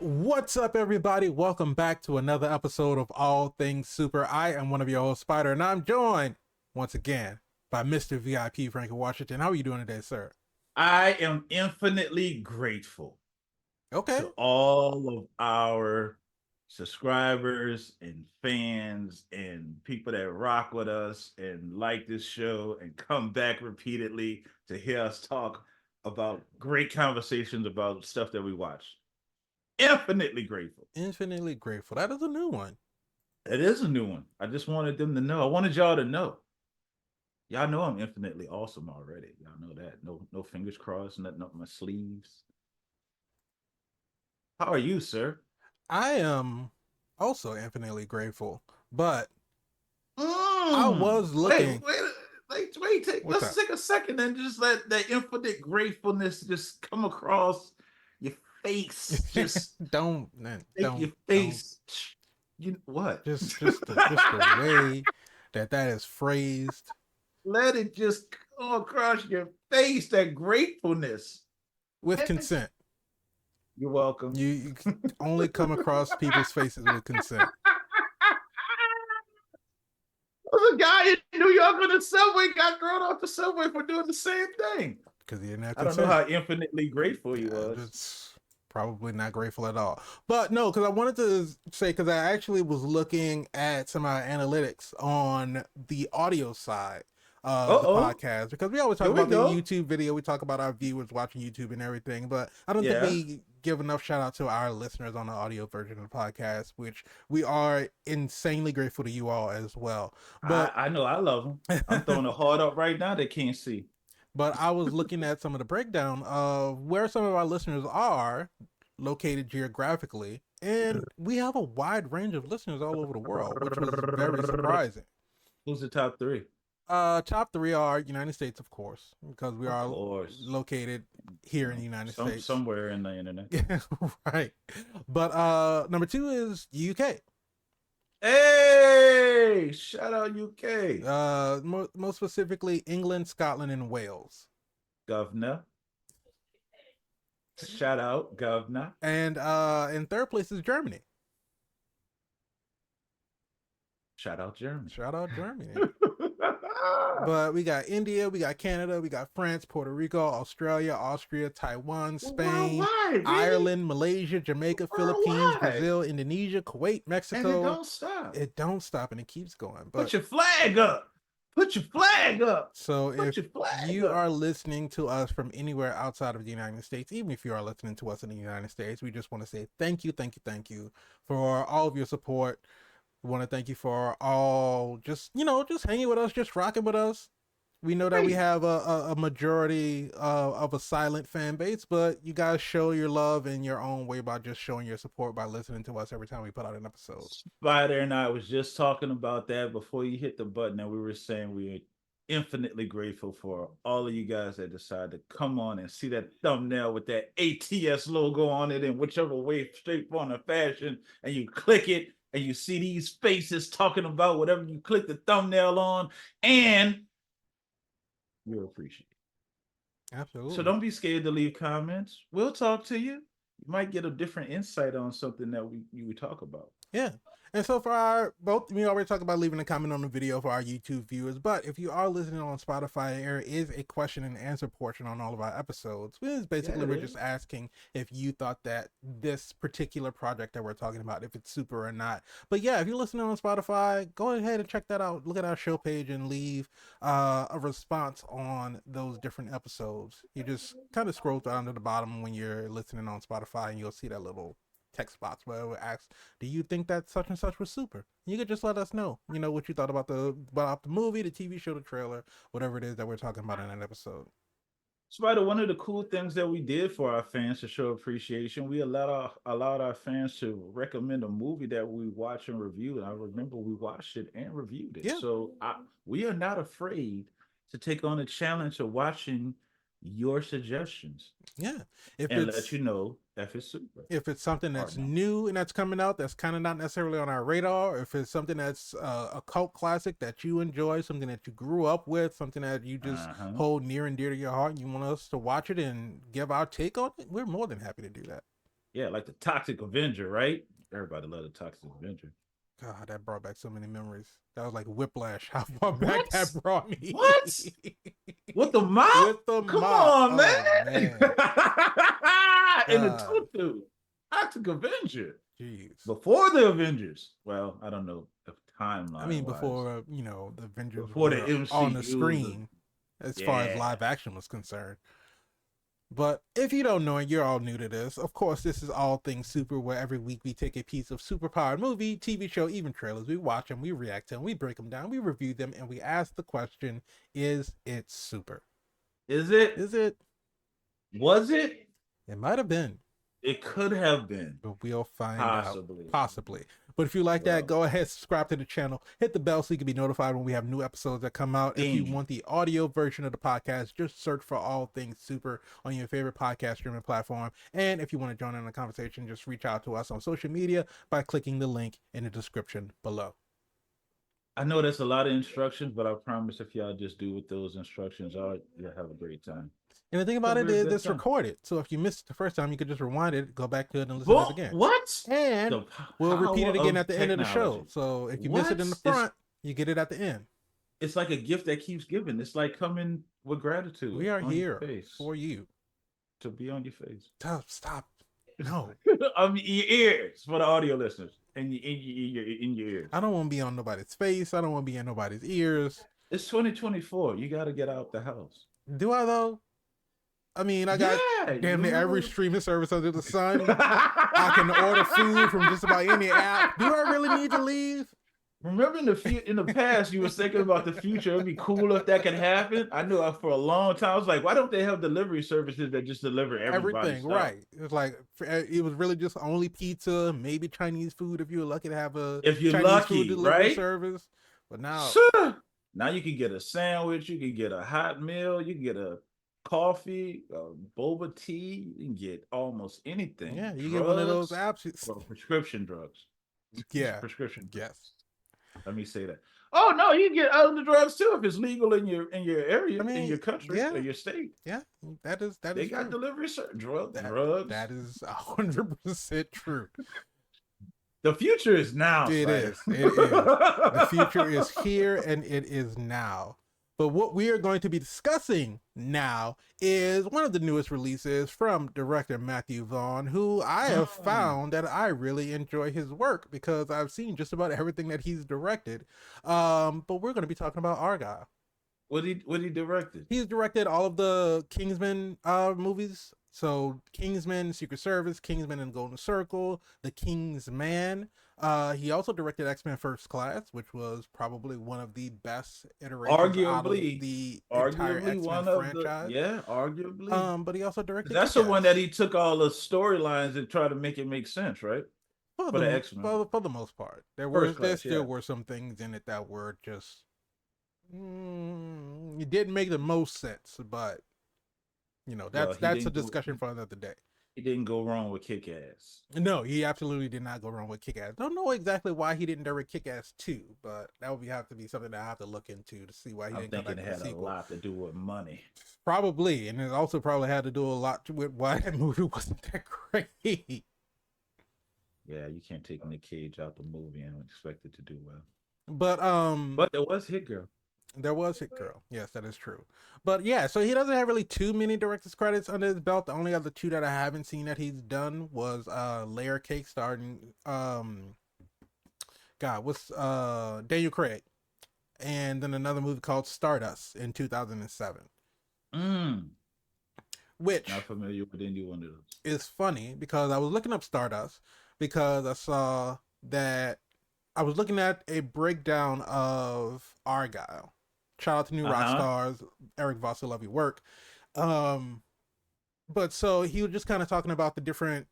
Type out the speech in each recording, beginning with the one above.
What's up, everybody? Welcome back to another episode of All Things Super. I am one of your hosts, Spider, and I'm joined once again by Mr. VIP Frankie Washington. How are you doing today, sir? I am infinitely grateful Okay. to all of our subscribers and fans and people that rock with us and like this show and come back repeatedly to hear us talk about great conversations about stuff that we watch. Infinitely grateful. Infinitely grateful. That is a new one. It is a new one. I just wanted them to know. I wanted y'all to know. Y'all know I'm infinitely awesome already. Y'all know that. No fingers crossed, nothing up my sleeves. How are you, sir? I am also infinitely grateful, but I Mm. was Wait, looking. wait, wait. What's Let's up? take a second and just let that infinite gratefulness just come across your face. Just don't, make your don't. face. You what? Just the way that is phrased Let it just come across your face. That gratefulness. with You're consent. welcome. You only come across people's faces with consent. There's a guy in New York on the subway got thrown off the subway for doing the same thing. Because he didn't have I don't know consent. how infinitely grateful he Yeah, was. that's probably not grateful at all. But no, because I wanted to say, because I actually was looking at some of our analytics on the audio side of the Uh-oh. podcast, because we always talk Here we about the go. YouTube video, we talk about our viewers watching YouTube and everything, but I don't think Yeah. we give enough shout out to our listeners on the audio version of the podcast, which we are insanely grateful to you all as well. I, But I know I love him. I'm throwing a heart up right now. They can't see. But I was looking at some of the breakdown of where some of our listeners are located geographically, and we have a wide range of listeners all over the world, which was very surprising. Who's the top three? Top three are United States, of course, because we Of are course. located here in the United States. Somewhere in the internet. Yeah, right. But number two is UK. Hey, shout out UK. Most specifically England, Scotland, and Wales. Governor. Shout out, Governor. And in third place is Germany. Shout out, Germany. Shout out Germany. But we got India, we got Canada, we got France, Puerto Rico, Australia, Austria, Taiwan, Spain, Worldwide, baby. Ireland, Malaysia, Jamaica, Philippines, Worldwide. Brazil, Indonesia, Kuwait, And it Mexico. don't stop. It don't stop and it keeps going. Put But your flag up. Put your flag up. so Put if your flag you are up. listening to us from anywhere outside of the United States, even if you are listening to us in the United States, we just want to say thank you, thank you, thank you for all of your support. We want to thank you for all just hanging with us, just rocking with us. We know that we Hey, have a majority of a silent fan base, but you guys show your love in your own way by just showing your support by listening to us every time we put out an episode. Spider and I was just talking about that before you hit the button, and we were saying we are infinitely grateful for all of you guys that decided to come on and see that thumbnail with that ATS logo on it in whichever way, shape, form, or fashion, and you click it and you see these faces talking about whatever you click the thumbnail on, and you're appreciated. So Absolutely. don't be scared to leave comments. We'll talk to you. You might get a different insight on something that we would talk about. Yeah. And so for our both, we already talked about leaving a comment on the video for our YouTube viewers, but if you are listening on Spotify, there is a question and answer portion on all of our episodes. Which is Yeah, basically it we're is. just asking if you thought that this particular project that we're talking about, if it's super or not. But yeah, if you're listening on Spotify, go ahead and check that out. Look at our show page and leave a response on those different episodes. You just kind of scroll down to the bottom when you're listening on Spotify, and you'll see that little text box where it would ask, do you think that such and such was super? You could just let us know, what you thought about the movie, the TV show, the trailer, whatever it is that we're talking about in that episode. Spider, one of the cool things that we did for our fans to show appreciation, we allowed our fans to recommend a movie that we watch and review. And I remember we watched it and reviewed it. Yeah, We are not afraid to take on the challenge of watching your suggestions yeah. If and let it's you know if it's super if it's something or that's no. new and that's coming out that's kind of not necessarily on our radar, if it's something that's a cult classic that you enjoy, something that you grew up with, something that you just Uh-huh. hold near and dear to your heart, and you want us to watch it and give our take on it, we're more than happy to do that. Yeah, like the Toxic Avenger, right? Everybody loved the Toxic Avenger. God, that brought back so many memories. That was like whiplash. How far back What? that brought me. What? With the mop? With the Come mop. on, man. Oh man. In the God. tutu. Toxic Avenger. Jeez. Before the Avengers. Well, I don't know if I timeline mean, wise. before the Avengers Before the were on the MCU. screen, as far as Yeah. live action was concerned. But if you don't know and you're all new to this, of course, this is All Things Super, where every week we take a piece of superpowered movie, TV show, even trailers. We watch them, we react to them, we break them down, we review them, and we ask the question: is it super? Is it? Is it? Was it? It might have been. It could have been. But we'll find Possibly. out. Possibly. But if you like that, go ahead, subscribe to the channel, hit the bell so you can be notified when we have new episodes that come out. If you want the audio version of the podcast, just search for All Things Super on your favorite podcast streaming platform. And if you want to join in the conversation, just reach out to us on social media by clicking the link in the description below. I know that's a lot of instructions, but I promise if y'all just do what those instructions are, you'll have a great time. And the thing about it is it's recorded. So if you missed it the first time, you could just rewind it, go back to it, and listen to it again. What? And we'll repeat it again at the end of the show. So if you miss it in the front, you get it at the end. It's like a gift that keeps giving. It's like coming with gratitude. We are here for you. To be on your face. Stop. No. I mean, your ears for the audio listeners. In your ears. I don't want to be on nobody's face. I don't want to be in nobody's ears. It's 2024. You got to get out the house. Do I though? I mean, I got damn near every streaming service under the sun. I can order food from just about any app. Do I really need to leave? Remember in the past, you were thinking about the future. It'd be cool if that could happen. I knew for a long time. I was like, why don't they have delivery services that just deliver everything? Stuff? Right. It's like it was really just only pizza, maybe Chinese food if you were lucky to have a Chinese food delivery service. But now, now you can get a sandwich, you can get a hot meal, you can get a coffee, boba tea, you can get almost anything. Yeah, you get one of those apps. Prescription drugs. Yeah. Prescription. Yes. Let me say that. Oh no, you can get other drugs too if it's legal in your area, in your country, or your state. Yeah, that is. They got true. Delivery drugs. That is 100% true. The future is now. It is. The future is here and it is now. But what we are going to be discussing now is one of the newest releases from director Matthew Vaughn, who I have found that I really enjoy his work because I've seen just about everything that he's directed. But we're going to be talking about Argylle. What he directed? He's directed all of the Kingsman movies. So Kingsman, Secret Service, Kingsman and Golden Circle, The King's Man. He also directed X-Men First Class, which was probably one of the best iterations out of the entire X-Men franchise. Arguably. But he also directed. That's the one that he took all the storylines and tried to make it make sense, right? For the X-Men. For the most part, there still were some things in it that were just it didn't make the most sense, but that's a discussion for another day. He didn't go wrong with Kick-Ass. No, he absolutely did not go wrong with Kick-Ass. Don't know exactly why he didn't direct Kick-Ass 2, but that would have to be something that I have to look into to see why he didn't come back with a sequel. It had a lot to do with money. Probably, and it also probably had to do a lot with why that movie wasn't that great. Yeah, you can't take Nick Cage out the movie and expect it to do well. But there was Hit Girl. There was Hit Girl. Yes, that is true. But yeah, so he doesn't have really too many director's credits under his belt. The only other two that I haven't seen that he's done was Layer Cake starring Daniel Craig. And then another movie called Stardust in 2007. Which not familiar with any one of those. Is funny because I was looking up Stardust because I saw that I was looking at a breakdown of Argylle. Shout out to New Rock Stars, Eric Voss, I love your work. But so he was just kind of talking about the different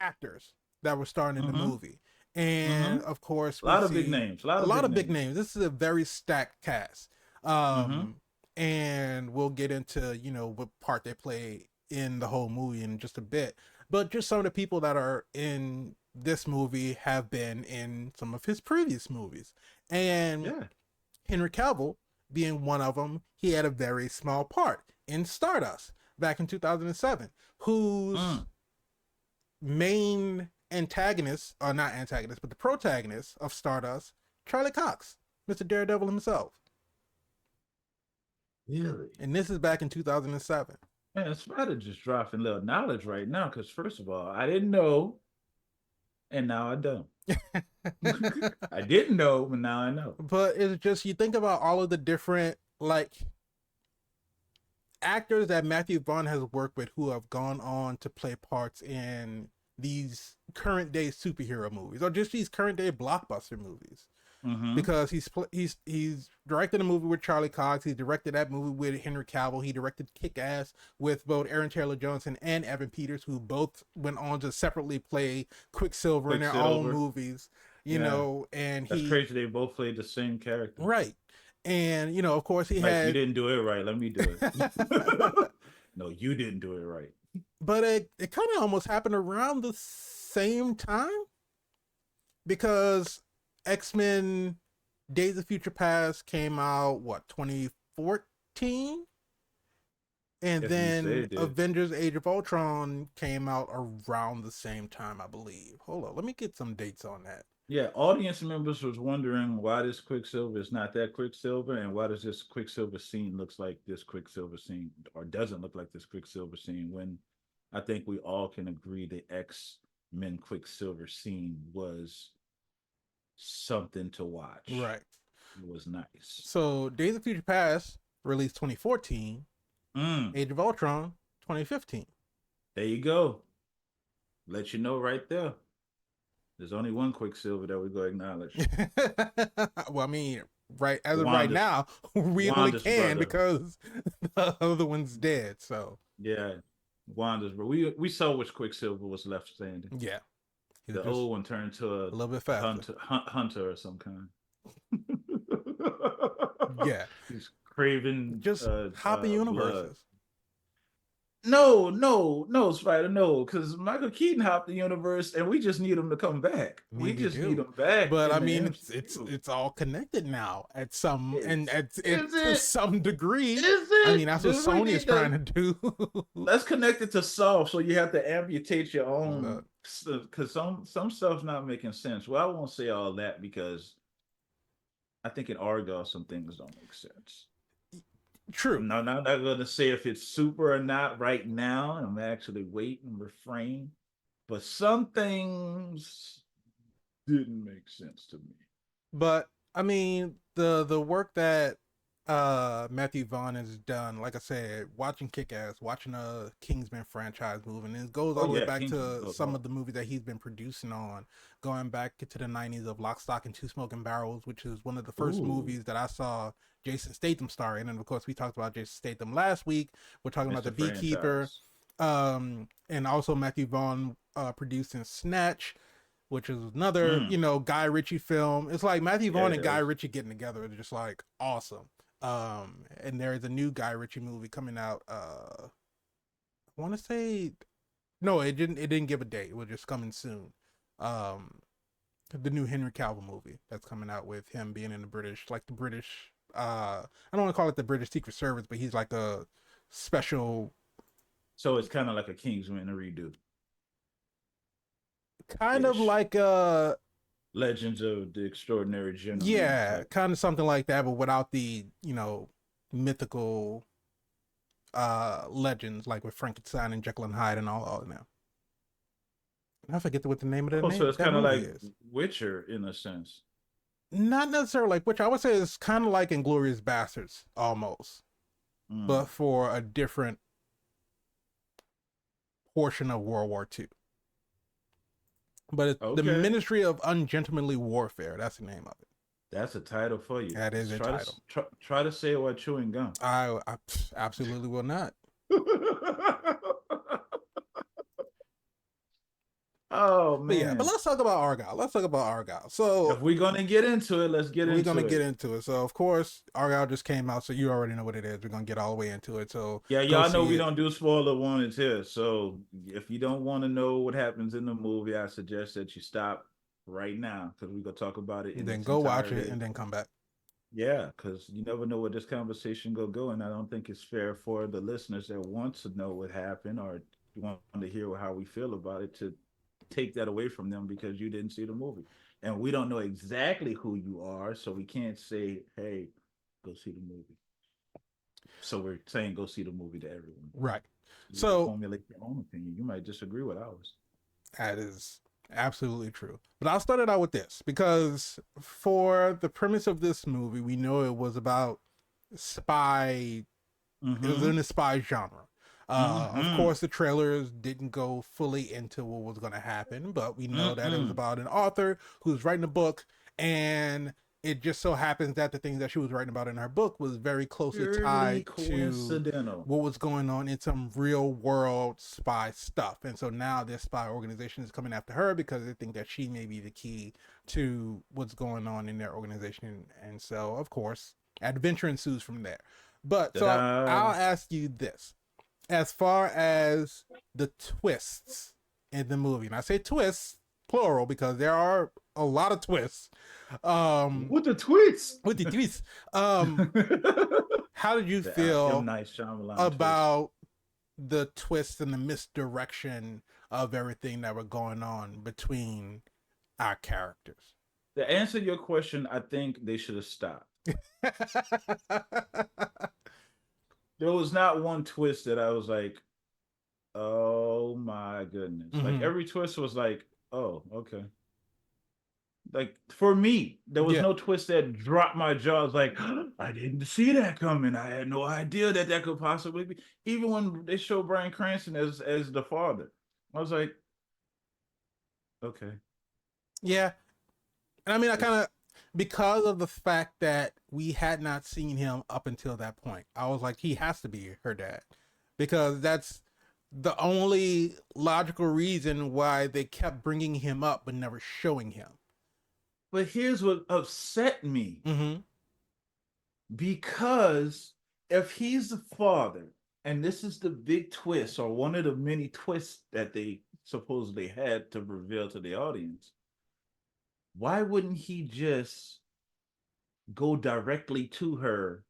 actors that were starring in the movie. And of course, a lot of big names. A lot of big names. This is a very stacked cast. And we'll get into, what part they play in the whole movie in just a bit. But just some of the people that are in this movie have been in some of his previous movies. And Henry Cavill being one of them, he had a very small part in Stardust back in 2007, whose main antagonist, or not antagonist, but the protagonist of Stardust, Charlie Cox, Mr. Daredevil himself. Really? And this is back in 2007. Man, it's about to just dropping little knowledge right now. Because first of all, I didn't know, and now I don't. I didn't know, but now I know. But it's just, you think about all of the different, like, actors that Matthew Vaughn has worked with who have gone on to play parts in these current day superhero movies or just these current day blockbuster movies. Mm-hmm. Because he's directed a movie with Charlie Cox. He directed that movie with Henry Cavill. He directed Kick Ass with both Aaron Taylor Johnson and Evan Peters, who both went on to separately play Quicksilver in their own Quicksilver. movies. Yeah. And That's he crazy. They both played the same character. right, and of course he Like, you had. didn't do it right. Let me do it. No, you didn't do it right. But it kind of almost happened around the same time because X-Men Days of Future Past came out, what, 2014? And If you say then it did. Avengers Age of Ultron came out around the same time, I believe. Hold on, let me get some dates on that. Yeah, audience members was wondering why this Quicksilver is not that Quicksilver, and why does this Quicksilver scene looks like this Quicksilver scene, or doesn't look like this Quicksilver scene. When I think we all can agree the X Men Quicksilver scene was something to watch. Right. It was nice. So Days of Future Past released 2014, Mm, Age of Ultron 2015. there you go. Let you know right there. There's only one Quicksilver that we're going to acknowledge. Well, I mean, right as of right Wanda's now, we only Wanda's can brother. because the other one's dead. So Yeah, Wanda's brother. We saw which Quicksilver was left standing. yeah, he's The just old one turned to a little bit a faster. hunter or some kind. Yeah, He's craving just hopping blood. universes. No, no, no, Spider, no, because Michael Keaton hopped the universe, and we just need him to come back. I We mean, we just need do, him back but I in the mean, it's MCU. it's all connected now at some and It's at it is to it some degree. is I it? mean, that's what Do we Sony is need trying to? to do. Let's connect it to soft, so you have to amputate your own, Look, because some stuff's not making sense. Well, I won't say all that because I think in Argylle some things don't make sense. true, I'm not going to say if it's super or not right now. I'm actually waiting and refrain. But some things didn't make sense to me. but I mean the work that Matthew Vaughn has done, like I said, watching Kick Ass, watching a Kingsman franchise movie, and it goes Oh all the way yeah, back Kingsman to goes some hard. of the movies that he's been producing on, going back to the 90s of Lock, Stock, and Two Smoking Barrels, which is one of the first Ooh, movies that I saw Jason Statham star in. And of course, we talked about Jason Statham last week. We're talking about The Mr. Beekeeper, Franchise. and also Matthew Vaughn producing Snatch, which is another, Mm, Guy Ritchie film. It's like Matthew yeah, Vaughn it and Guy is. Ritchie getting together is just like awesome. And there is a new Guy Ritchie movie coming out. I want to say no, it didn't. It didn't give a date. It was just coming soon. Um, the new Henry Cavill movie that's coming out with him being in the British, like the British. I don't want to call it the British Secret Service, but he's like a special, So it's kind of like a Kingsman redo kind of ish. like Legends of the Extraordinary Gentleman yeah, type. kind of something like that, but without the mythical legends like with Frankenstein and Jekyll and Hyde and all of them. I forget what the name of Oh, so it's that kind of movie like is. Witcher in a sense. Not necessarily like which I would say is kind of like Inglorious Bastards almost, but Mm. for a different portion of World War II. But it's the Okay. Ministry of Ungentlemanly Warfare. That's the name of it. That's a title for you. That is Just a title. try to say it while chewing gum. I absolutely will not. Oh But yeah, but man. let's talk about Argyle. Let's talk about Argyle. So If we're gonna get into it, let's get we're gonna into get it. into it. So of course, Argyle just came out, so you already know what it is. We're gonna get all the way into it. So Yeah, go y'all know see we it. don't do spoiler warnings here. So if you don't want to know what happens in the movie, I suggest that you stop right now because we're gonna talk about it And in then its go watch it entirety. and then come back. Yeah, because you never know where this conversation go, and I don't think it's fair for the listeners that want to know what happened or want to hear how we feel about it to take that away from them because you didn't see the movie. And we don't know exactly who you are, so we can't say, hey, go see the movie. So we're saying go see the movie to everyone. Right. So you can So formulate your own opinion. You might disagree with ours. that is absolutely true. But I'll start it out with this because for the premise of this movie, we know it was about spy. It was Mm-hmm. in the spy genre. Of Mm-hmm. course, the trailers didn't go fully into what was going to happen, but we know that it was Mm-mm. about an author who's writing a book, and it just so happens that the things that she was writing about in her book was very closely Purely tied to coincidental. what was going on in some real world spy stuff. And so now this spy organization is coming after her because they think that she may be the key to what's going on in their organization. And so, of course, adventure ensues from there. But so I'll Ta-da. ask you this: as far as the twists in the movie, and I say twists plural because there are a lot of twists. Um, With the tweets. with the twists, The how did you M. feel Night Shyamalan twist. about the twist and the misdirection of everything that were going on between our characters? To answer your question, I think they should have stopped. There was not one twist that I was like, oh my goodness. Like Mm-hmm. every twist was like, oh, okay. Like for me, there was Yeah, no twist that dropped my jaw. I was like, I didn't see that coming. I had no idea that that could possibly be. Even when they show Bryan Cranston as the father, I was like, okay, yeah. And I mean, I kind it's of, because of the fact that we had not seen him up until that point, I was like, he has to be her dad. Because that's the only logical reason why they kept bringing him up but never showing him. but here's what upset me Mm-hmm. because if he's the father, and this is the big twist or one of the many twists that they supposedly had to reveal to the audience, why wouldn't he just go directly to her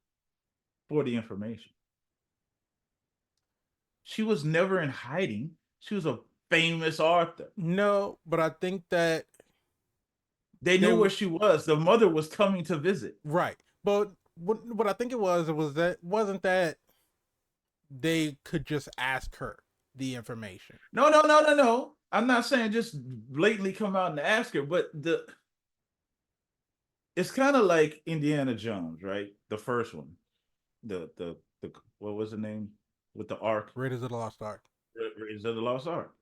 for the information? She was never in hiding. She was a famous author. No, but I think that They they knew where were she was. The mother was coming to visit. right. But what I think it was that wasn't that they could just ask her the information. No, no, no, no, no. I'm not saying just blatantly come out and ask her, but it's kind of like Indiana Jones, right? The first one, the what was the name with the Ark? Raiders of the Lost Ark. Raiders of the Lost Ark.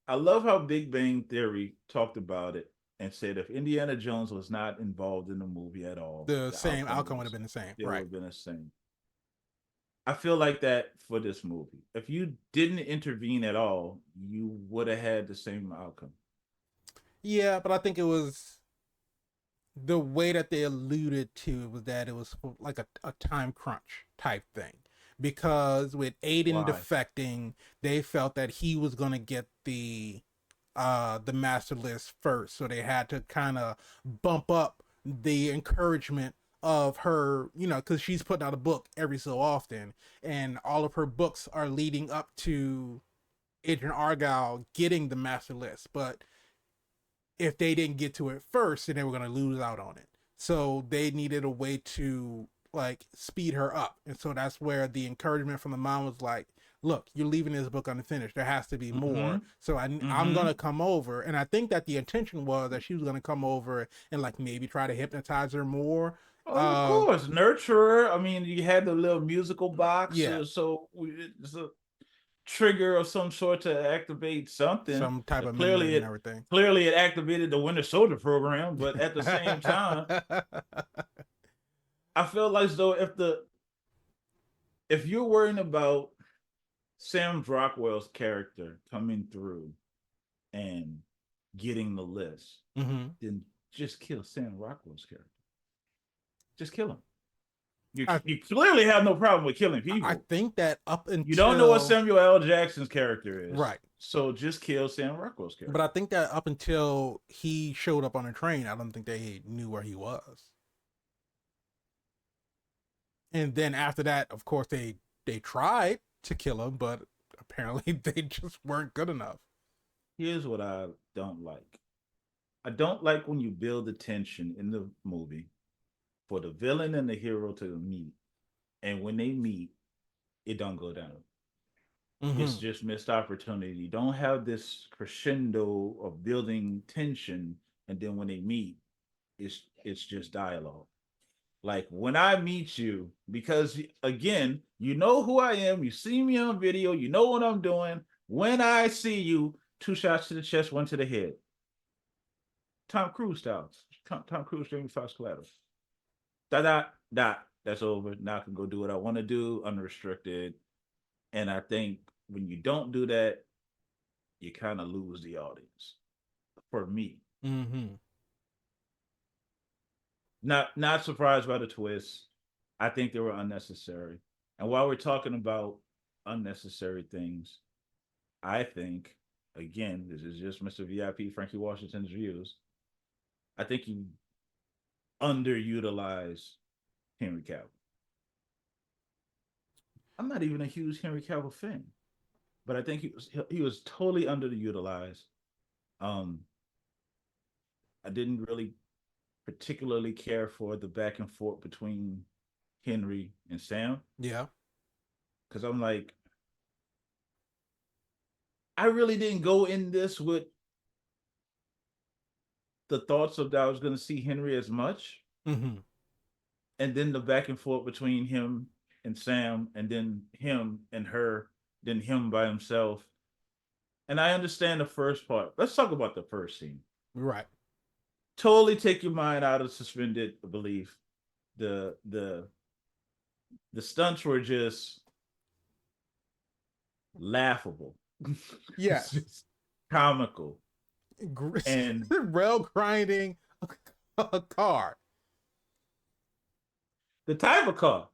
I love how Big Bang Theory talked about it and said if Indiana Jones was not involved in the movie at all, The the same outcome outcome would have was been the same. it would Right. have been the same. I feel like that for this movie. If you didn't intervene at all, you would have had the same outcome. Yeah, but I think it was the way that they alluded to it was that it was like a time crunch type thing. Because with Aiden Why? defecting, they felt that he was gonna get the master list first. So they had to kind of bump up the encouragement of her, you know, because she's putting out a book every so often, and all of her books are leading up to Adrian Argylle getting the master list. But if they didn't get to it first, then they were going to lose out on it. So they needed a way to like speed her up. And so that's where the encouragement from the mom was like, look, you're leaving this book unfinished. There has to be Mm-hmm. more. So I'm going Mm-hmm. to come over. And I think that the intention was that she was going to come over and like maybe try to hypnotize her more. Oh, of Uh, course, nurturer. I mean, you had the little musical box, yeah, so it's a trigger of some sort to activate something. some type of Clearly, memory and it everything. clearly it activated the Winter Soldier program, but at the same time, I feel like as though if you're worrying about Sam Rockwell's character coming through and getting the list, hmm then just kill Sam Rockwell's character. Just kill him. You I, you clearly have no problem with killing I people. think that up You don't know what until Samuel L. Jackson's character is, right. so just kill Sam Rockwell's But character. I think that up until he showed up on a train, I don't think they knew where he was. And then after that, of course, they tried to kill him, but apparently they just weren't good enough. Here's what I don't like. I don't like when you build the tension in the movie for the villain and the hero to meet, and when they meet, it don't go down. It's Mm-hmm. just missed opportunity. You don't have this crescendo of building tension, and then when they meet, it's just dialogue. Like when I meet you, because again, you know who I am, you see me on video, you know what I'm doing. When I see you, two shots to the chest, one to the head. Tom Cruise styles. Tom Cruise, Jamie Foxx collateral. Dot dot dot. That's over. Now I can go do what I want to do, unrestricted. And I think when you don't do that, you kind of lose the audience. For me, Mm-hmm. not surprised by the twist. I think they were unnecessary. And while we're talking about unnecessary things, I think again, this is just Mr. VIP Frankie Washington's views. I think you underutilize Henry Cavill. I'm not even a huge Henry Cavill fan, but I think he was totally underutilized. Um, I didn't really particularly care for the back and forth between Henry and Sam Yeah. because I'm like, I really didn't go in this with the thoughts of that I was going to see Henry as much, Mm-hmm. and then the back and forth between him and Sam, and then him and her, then him by himself. And I understand the first part. Let's talk about the first scene. Right. Totally take your mind out of suspended belief. The the the stunts were just laughable. It's Yes. just comical. And Rail grinding a car. the type of car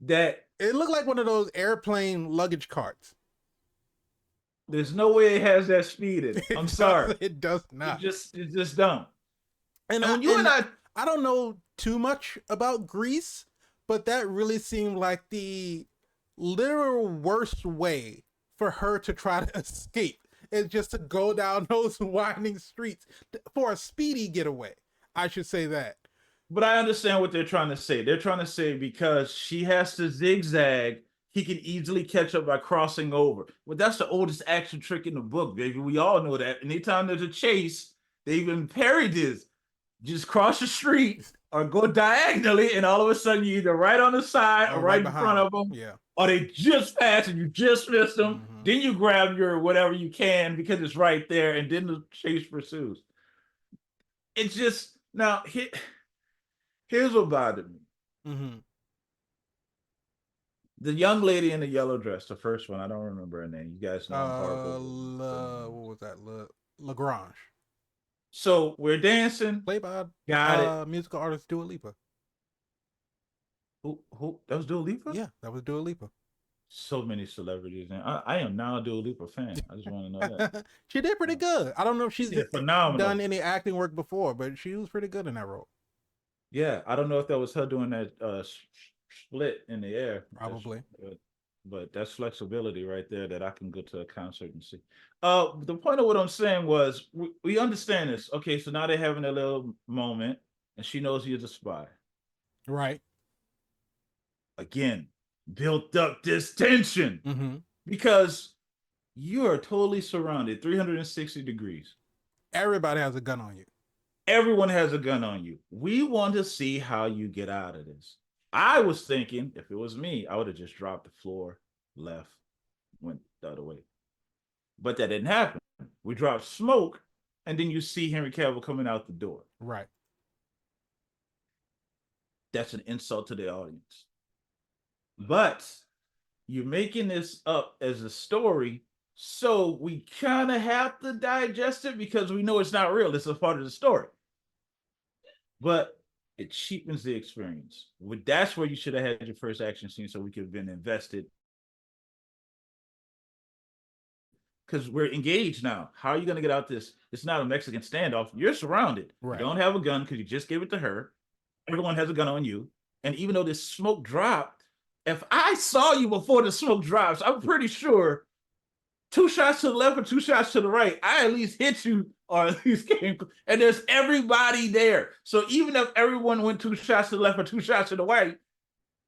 that It looked like one of those airplane luggage carts. there's no way it has that speed in it. I'm sorry. It does not. It just don't. And And I when you and and I I don't know too much about Greece, but that really seemed like the literal worst way for her to try to escape is just to go down those winding streets for a speedy getaway. I should say that. but I understand what they're trying to say. They're trying to say because she has to zigzag, he can easily catch up by crossing over. But that's the oldest action trick in the book, baby. We all know that. Anytime there's a chase, they even parried this. Just cross the street or go diagonally, and all of a sudden you're either right on the side or Right right in front behind. of them, Yeah. or they just passed and you just missed them. Mm-hmm. Then you grab your whatever you can because it's right there, and then the chase pursues. It's just now here's what bothered me. Mm-hmm. The young lady in the yellow dress, the first one, I don't remember her name. You guys know I'm horrible with What names. was that? Lagrange. So we're dancing. Played by Got it. musical artist Dua Lipa. Who? That was Dua Lipa? Yeah, that was Dua Lipa. So many celebrities, and I am now a Dua Lipa fan. I just want to know that. She did pretty good. I don't know if she's She did phenomenal. done any acting work before, but she was pretty good in that role. Yeah, I don't know if that was her doing that split in the air. Probably. But that's flexibility right there that I can go to a concert and see. The point of what I'm saying was we understand this. Okay, so now they're having a little moment, and she knows he's a spy. Right. Again, built up this tension Mm-hmm. because you are totally surrounded 360 degrees. Everybody has a gun on you. Everyone has a gun on you. We want to see how you get out of this. I was thinking if it was me, I would have just dropped the floor, left, went the other way. But that didn't happen. We dropped smoke, and then you see Henry Cavill coming out the door. Right. That's an insult to the audience. But you're making this up as a story, so we kind of have to digest it because we know it's not real. It's a part of the story. But it cheapens the experience. That's where you should have had your first action scene so we could have been invested. Because we're engaged now. How are you going to get out this? It's not a Mexican standoff. You're surrounded. Right. You don't have a gun because you just gave it to her. Everyone has a gun on you. And even though this smoke dropped, if I saw you before the smoke drops, I'm pretty sure 2 shots to the left or 2 shots to the right. I at least hit you or at least came. And there's everybody there. So even if everyone went 2 shots to the left or 2 shots to the right,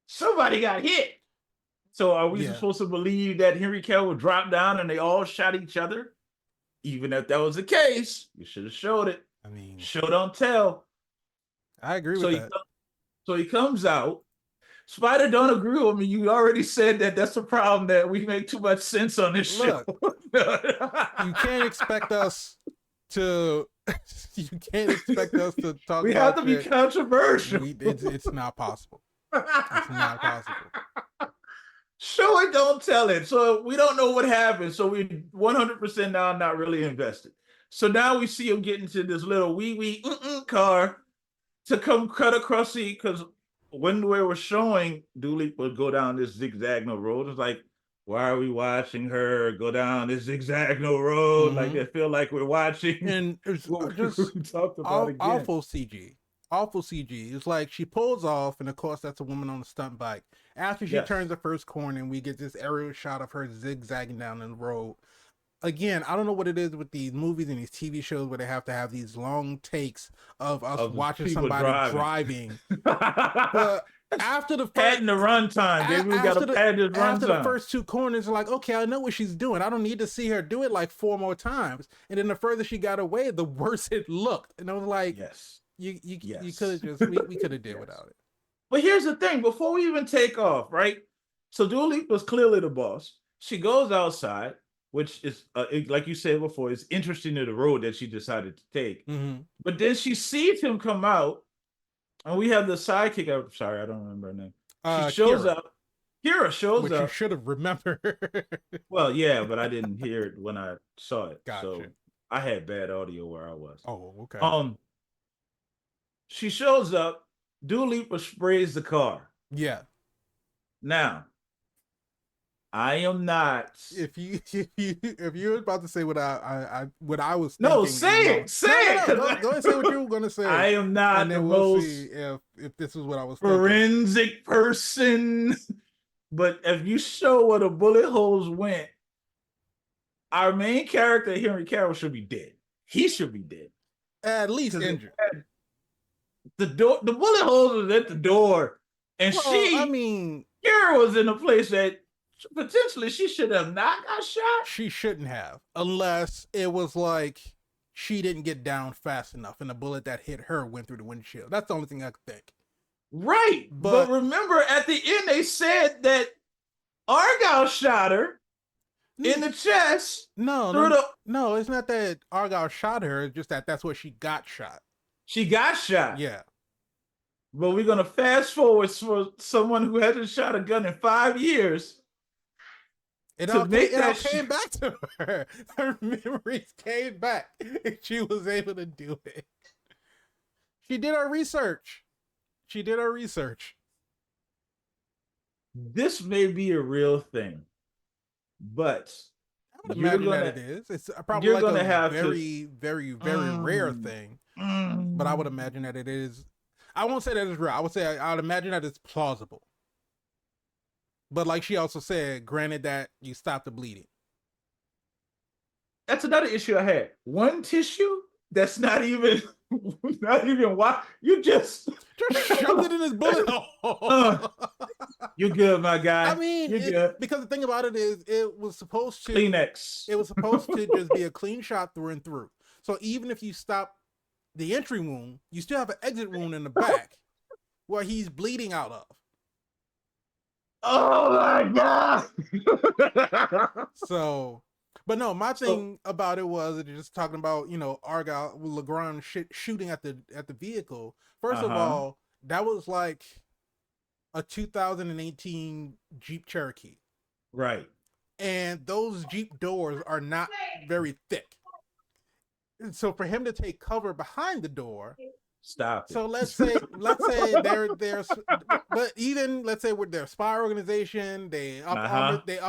somebody got hit. So are we supposed to believe that Henry Cavill dropped down and they all shot each other? Even if that was the case, you should have showed it. I mean, show don't tell. I agree with that. So he comes out. Spider don't agree with me. You already said that that's a problem, that we make too much sense on this show. You can't expect us to. You can't expect us to talk. We have to be controversial. It's not possible. It's not possible. Show it, don't tell it. So we don't know what happened. So we 100% now not really invested. So now we see him get into this little wee car to come cut across the, because when we were showing Dooley would go down this zigzagnal road, it's like, why are we watching her go down this zigzagnal road? Like they feel like we're watching. And it's just we talked about awful CG. Awful CG. It's like she pulls off, and of course that's a woman on a stunt bike. After she turns the first corner, and we get this aerial shot of her zigzagging down the road. Again, I don't know what it is with these movies and these TV shows where they have to have these long takes of us watching somebody driving. But after the padding the runtime, baby, we got to pad this runtime. After the first 2 corners, like, okay, I know what she's doing. I don't need to see her do it like 4 more times. And then the further she got away, the worse it looked. And I was like, you could have just we could have did without it. But here's the thing: before we even take off, right? So Dua Lipa was clearly the boss. She goes outside, which is like you said before, it's interesting to the road that she decided to take. But then she sees him come out, and we have the sidekick. I'm sorry, I don't remember her name. She shows up. Kira shows up. You should have remembered. Well, yeah, but I didn't hear it when I saw it. Gotcha. So I had bad audio where I was. Oh, okay. She shows up. Dua Lipa sprays the car. Yeah. Now, I am not. If you're about to say what I was thinking, no, say it. Go ahead and say what you were gonna say. I am not and then the we'll most see if this is what I was forensic thinking. person. But if you show where the bullet holes went, our main character Henry Cavill should be dead. He should be dead. At least injured. The bullet holes was at the door, and Kira was in a place that potentially she should have not got shot. She shouldn't have, unless it was like she didn't get down fast enough, and the bullet that hit her went through the windshield. That's the only thing I could think. Right, but remember at the end they said that Argylle shot her in the chest. No, it's not that Argylle shot her. It's just that that's where she got shot. She got shot. Yeah. But we're going to fast forward for someone who hasn't shot a gun in 5 years. It all came back to her. Her memories came back. And she was able to do it. She did her research. This may be a real thing, but I would imagine that it is. It's probably like a very rare thing. But I would imagine that it is. I won't say that it's real. I would say I would imagine that it's plausible. But like she also said, granted that you stop the bleeding. That's another issue I had. One tissue that's not even why you just shoved it in his bullet hole. You're good, my guy. I mean, you're good. Because the thing about it is, it was supposed to Kleenex. It was supposed to just be a clean shot through and through. So even if you stop the entry wound, you still have an exit wound in the back where he's bleeding out of. Oh my God. So, but no, my thing about it was just talking about, Argylle Legrand shooting at the vehicle. First of all, that was like a 2018 Jeep Cherokee. Right. And those Jeep doors are not very thick. And so for him to take cover behind the door, stop it. So let's say there's but even let's say with their spy organization, they up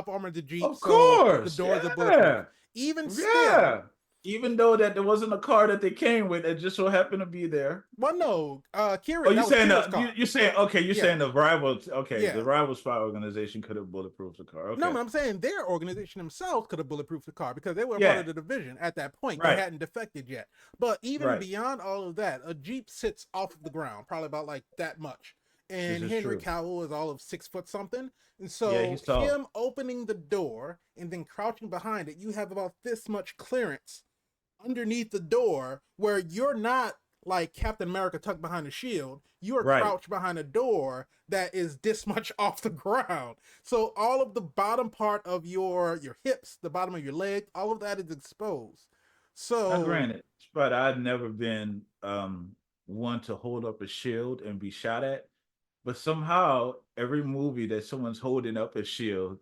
armored the Jeep. Of course, so the doors are bulletproof. Even still, Even though that there wasn't a car that they came with, it just so happened to be there. Well, no, Oh, Kira, you that was saying Kira's car. you're saying okay? You're Yeah, saying the rival? Okay, the yeah. rival spy organization could have bulletproofed the car. No, Okay, but I'm saying their organization themselves could have bulletproofed the car because they were a part yeah, of the division at that point. They right, hadn't defected yet. But even right. beyond all of that, a Jeep sits off of the ground, probably about like that much. This And is Henry true. Cavill is all of 6 foot something. And Yeah, so he's tall. him opening the door and then crouching behind it, you have about this much clearance underneath the door where you're not like Captain America tucked behind a shield. You are Right. crouched behind a door that is this much off the ground. So all of the bottom part of your hips, the bottom of your leg, all of that is exposed. Now, So granted, but I've never been one to hold up a shield and be shot at. But somehow, every movie that someone's holding up a shield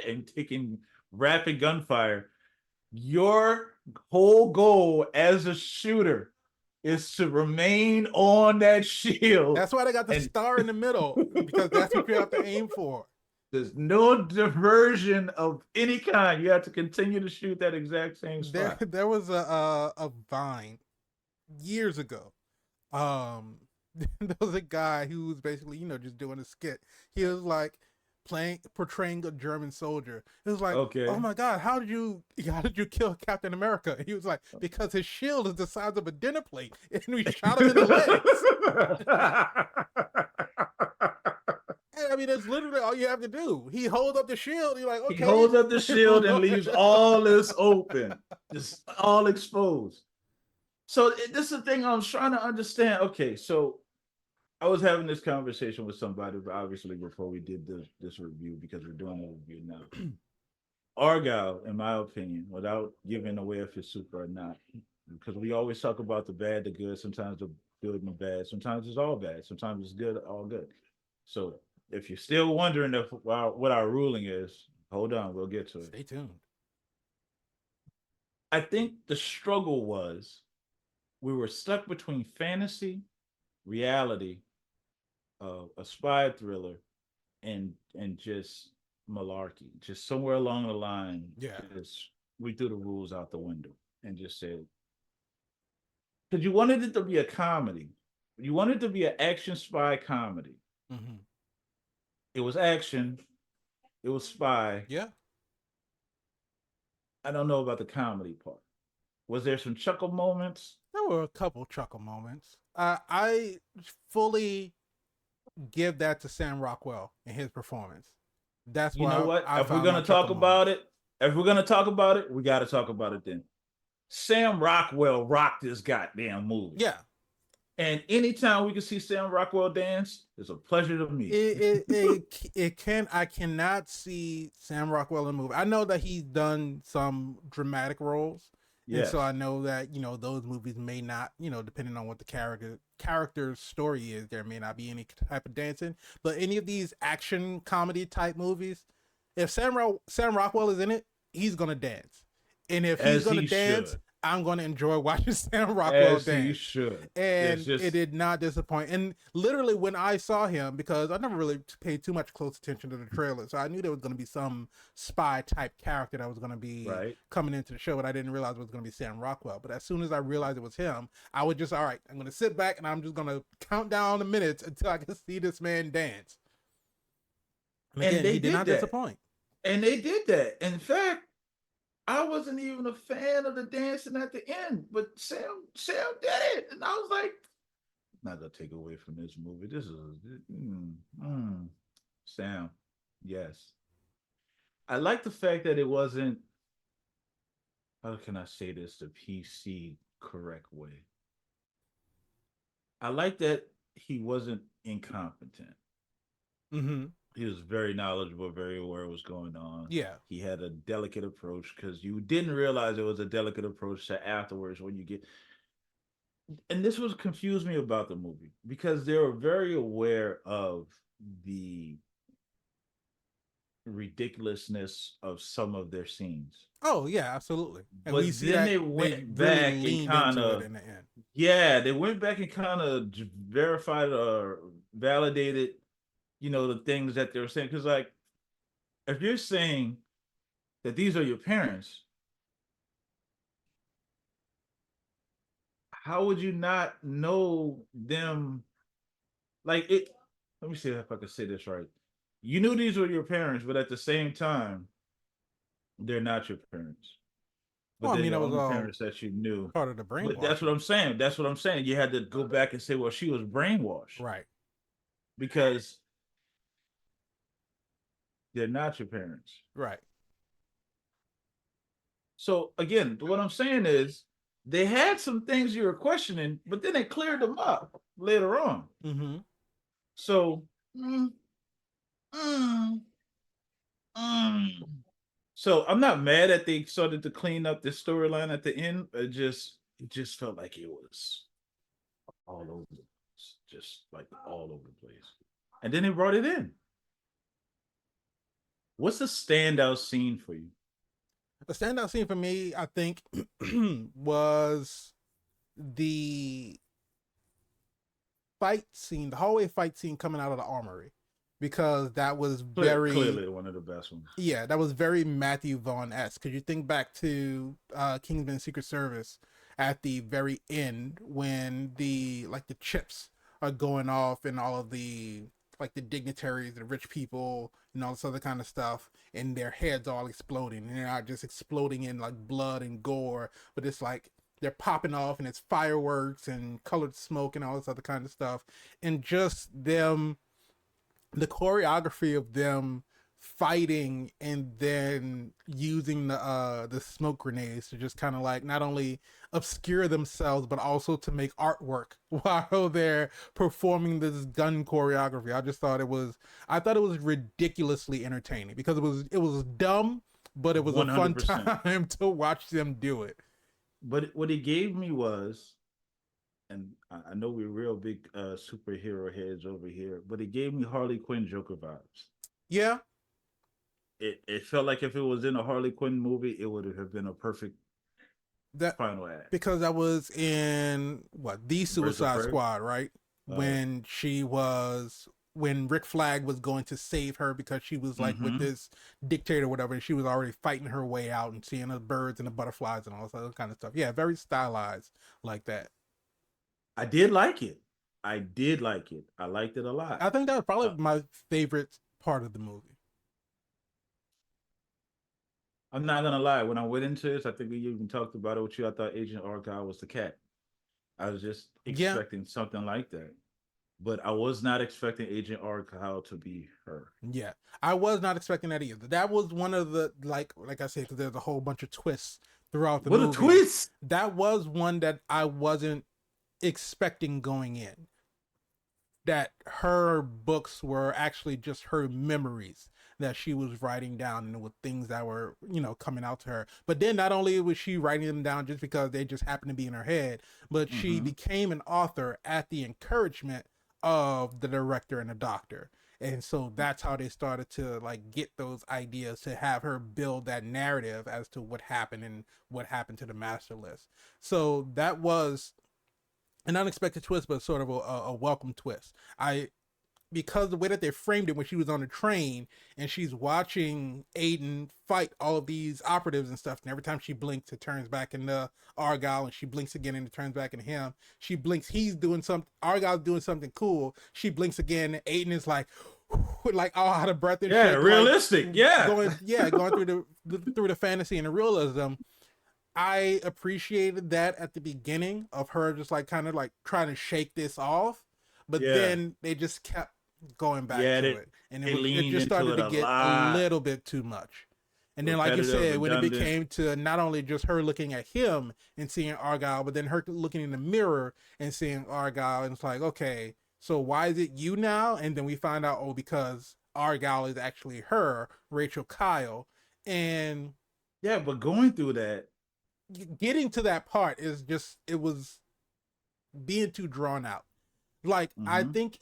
and taking rapid gunfire, your whole goal as a shooter is to remain on that shield. that's why they got the And star in the middle because that's what you have to aim for. there's no diversion of any kind. You have to continue to shoot that exact same There spot. there was a vine years ago. Um, there was a guy who was basically, just doing a skit. He was like portraying a German soldier. It was like, oh Okay. my God, how did you kill Captain America? And he was like, because his shield is the size of a dinner plate, and we shot him in the legs. And I mean, that's literally all you have to do. He holds up the shield. You're like, He okay. holds up the shield and leaves all this open, just all exposed. So this is the thing I was trying to understand. Okay, so I was having this conversation with somebody, obviously, before we did this review because we're doing a review now. Argylle, in my opinion, without giving away if it's super or not, because we always talk about the bad, the good, sometimes the good and the bad, sometimes it's all bad, sometimes it's good, all good. So if you're still wondering if what our ruling is, hold on, we'll get to it. Stay tuned. I think the struggle was we were stuck between fantasy, reality, a spy thriller, and just malarkey. Just somewhere along the line, Yeah. just we threw the rules out the window and just said because you wanted it to be a comedy, you wanted it to be an action spy comedy. Mm-hmm. It was action, it was spy. Yeah. I don't know about the comedy part. Was there some chuckle moments? There were a couple chuckle moments. I fully give that to Sam Rockwell and his performance. That's You know why what? I If we're found my gonna talk chuckle about moments. it, if we're gonna talk about it, we got to talk about it then. Sam Rockwell rocked this goddamn movie. Yeah, And anytime we can see Sam Rockwell dance, it's a pleasure to me. I cannot see Sam Rockwell in a movie. I know that he's done some dramatic roles, and so I Yes. know that those movies may not, depending on what the character's story is, there may not be any type of dancing. But any of these action comedy type movies, if Sam Rockwell is in it, he's gonna dance, and if he's As gonna he dance, should. I'm gonna enjoy watching Sam Rockwell As he dance. should. There's And it just did not disappoint. And literally, when I saw him, because I never really paid too much close attention to the trailer, so I knew there was going to be some spy type character that was going to be right. coming into the show, but I didn't realize it was going to be Sam Rockwell. But as soon as I realized it was him, I would just, all right, I'm going to sit back and I'm just going to count down the minutes until I can see this man dance. And And again, they he did did not that. disappoint. And they did that. In fact, I wasn't even a fan of the dancing at the end, but Sam did it. And I was like, not gonna take away from this movie. This is Sam. Yes. I like the fact that it wasn't, how can I say this the PC correct way? I like that he wasn't incompetent. Mm-hmm. He was very knowledgeable, very aware of what's going on. Yeah. He had a delicate approach because you didn't realize it was a delicate approach to afterwards when you get. And this was confused me about the movie because they were very aware of the ridiculousness of some of their scenes. Oh, yeah, absolutely. And we But see then that they they went really back and leaned kind into it of, in the end. yeah, they went back and kind of verified or validated, the things that they were saying. Because, like, if you're saying that these are your parents, how would you not know them? Like it. Let me see if I can say this right. You knew these were your parents, but at the same time, they're not your parents. But Well, I they're mean, the that was only all parents that you knew. part of the But that's what brainwashing. I'm saying. That's what I'm saying. You had to go back and say, well, she was brainwashed Right. because they're not your parents. Right. So again, what I'm saying is they had some things you were questioning, but then they cleared them up later on. Mm-hmm. So, mm, mm, mm. So I'm not mad that they started to clean up the storyline at the end. It just felt like it was all over the place, just like all over the place. And then they brought it in. What's a standout scene for you? The standout scene for me, I think, was the fight scene, the hallway fight scene coming out of the armory, because that was very, Clearly one of the best ones. yeah, that was very Matthew Vaughn esque. Because you think back to Kingsman Secret Service at the very end when the chips are going off and all of the like the dignitaries, the rich people, and all this other kind of stuff, and their heads all exploding, and they're not just exploding in like blood and gore, but it's like they're popping off and it's fireworks and colored smoke and all this other kind of stuff, and just them, the choreography of them fighting and then using the smoke grenades to just kind of like not only obscure themselves but also to make artwork while they're performing this gun choreography. I thought it was ridiculously entertaining because it was dumb, but it was a fun 100%. time to watch them do it. But what it gave me was, and I know we're real big superhero heads over here, but it gave me Harley Quinn Joker vibes. Yeah, It felt like if it was in a Harley Quinn movie, it would have been a perfect that final act. because I was in what, the Birds of Suicide Prey. Squad, right? Uh, When Rick Flag was going to save her because she was like with mm-hmm. this dictator or whatever, and she was already fighting her way out and seeing the birds and the butterflies and all this other kind of stuff. Yeah, very stylized like that. I did like it. I did like it. I liked it a lot. I think that was Uh, probably my favorite part of the movie. I'm not gonna lie. When I went into this, I think we even talked about it with you. I thought Agent Argylle was the cat. I was just Yeah, expecting something like that, but I was not expecting Agent Argylle to be her. yeah. I was not expecting that either. That was one of the like I said, because there's a whole bunch of twists throughout the What a movie. twist! That was one that I wasn't expecting going in, that her books were actually just her memories that she was writing down and with things that were coming out to her. But then not only was she writing them down just because they just happened to be in her head, but she Mm-hmm. became an author at the encouragement of the director and the doctor. And so that's how they started to like get those ideas to have her build that narrative as to what happened and what happened to the master list. So that was an unexpected twist, but sort of a welcome twist. I Because the way that they framed it when she was on the train and she's watching Aiden fight all of these operatives and stuff, and every time she blinks, it turns back into Argylle, and she blinks again and it turns back into him. She blinks, he's doing something, Argyle's doing something cool. She blinks again, and Aiden is like, like all out of breath and Yeah, shit, like realistic. Yeah, going through the fantasy and the realism. I appreciated that at the beginning of her just like kind of like trying to shake this off, but yeah, then they just kept going back yeah. to They it, and they it leaned just into started it to a get a lot. little bit too much. And then, like you Repetitive, said, when it redundant. became to not only just her looking at him and seeing Argyle, but then her looking in the mirror and seeing Argyle, and it's like, okay, so why is it you now? And then we find out, oh, because Argyle is actually her, Rachel Kyle, and Yeah, but going through that. getting to that part is just, it was being too drawn out. Like I Mm-hmm. think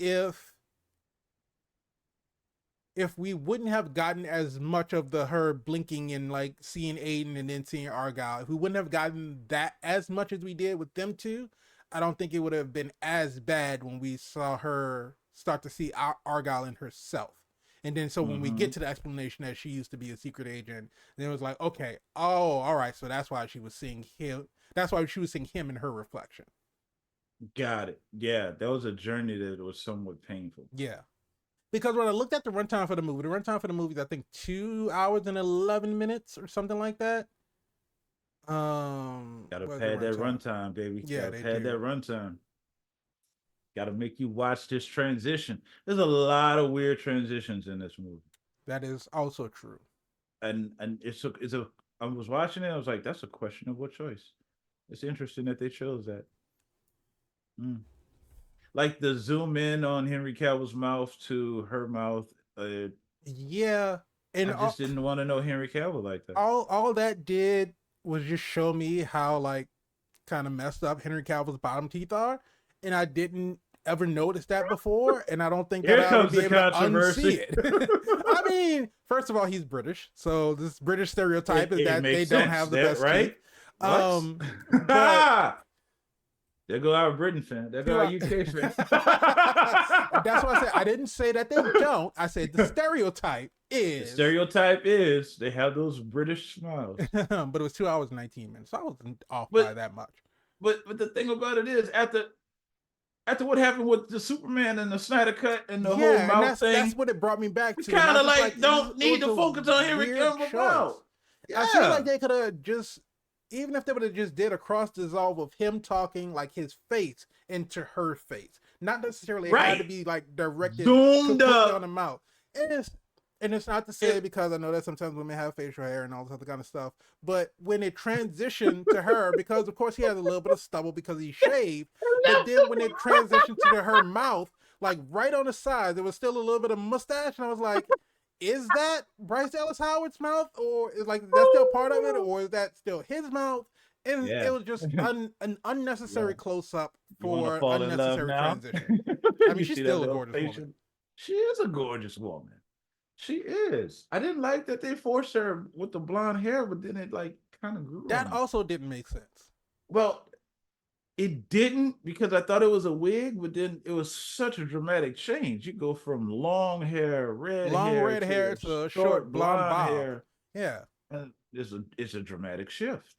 if we wouldn't have gotten as much of the her blinking and like seeing Aiden and then seeing Argyle, if we wouldn't have gotten that as much as we did with them two, I don't think it would have been as bad when we saw her start to see Argyle in herself. And then so when we Mm-hmm. get to the explanation that she used to be a secret agent, then it was like, okay, oh, all right, so that's why she was seeing him. That's why she was seeing him in her reflection. Got it. Yeah, that was a journey that was somewhat painful. Yeah. Because when I looked at the runtime for the movie is I think 2 hours and 11 minutes or something like that. Gotta What's the pad that runtime? runtime, baby. Yeah, Gotta they pad that do. runtime. Gotta make you watch this transition. There's a lot of weird transitions in this movie. That is also true. And it's a I was watching it, I was like, that's a questionable choice. It's interesting that they chose that. Mm. Like the zoom in on Henry Cavill's mouth to her mouth. Yeah, and I just didn't want to know Henry Cavill like that. all that did was just show me how like kind of messed up Henry Cavill's bottom teeth are, and I didn't ever notice that before, and I don't think that Here I'll ever comes be the able to unsee controversy. it. I mean, first of all, he's British, so this British stereotype is It that they makes don't sense, have the that best teeth. right? What? But There go our Britain fan. There go our UK fan. that's why I said I didn't say that they don't. I said the stereotype The is. stereotype is they have those British smiles. But it was 2 hours and 19 minutes, so I wasn't off by But that much. but the thing about it is after what happened with the Superman and the Snyder cut and the whole Yeah, and mouth that's thing, what it brought me back we to. And kind I of just like don't it need was to a focus on Henry weird Cavill's choice. mouth. I feel like Yeah. they could have just, even if they would have just did a cross dissolve of him talking like his face into her face, not necessarily it had to Right. be like directed Zoomed completely on the up. mouth. And it's not to say because I know that sometimes women have facial hair and all this other kind of stuff, but when it transitioned to her, because of course he has a little bit of stubble because he shaved, but then when it transitioned to her mouth, like right on the side, there was still a little bit of mustache, and I was like, is that Bryce Dallas Howard's mouth, or is like that still part of it, or is that still his mouth? And it Yeah. was just an unnecessary Yeah. close up You want to for fall in love unnecessary now? transition. I mean, You she's see that still a little gorgeous woman. facial? She is a gorgeous woman. She is. I didn't like that they forced her with the blonde hair, but then it like kind of grew That on me. also didn't make sense. Well, it didn't because I thought it was a wig, but then it was such a dramatic change. You go from long hair, red Long hair red hair to to a short short blonde blonde bob. hair. Yeah. And it's a dramatic shift.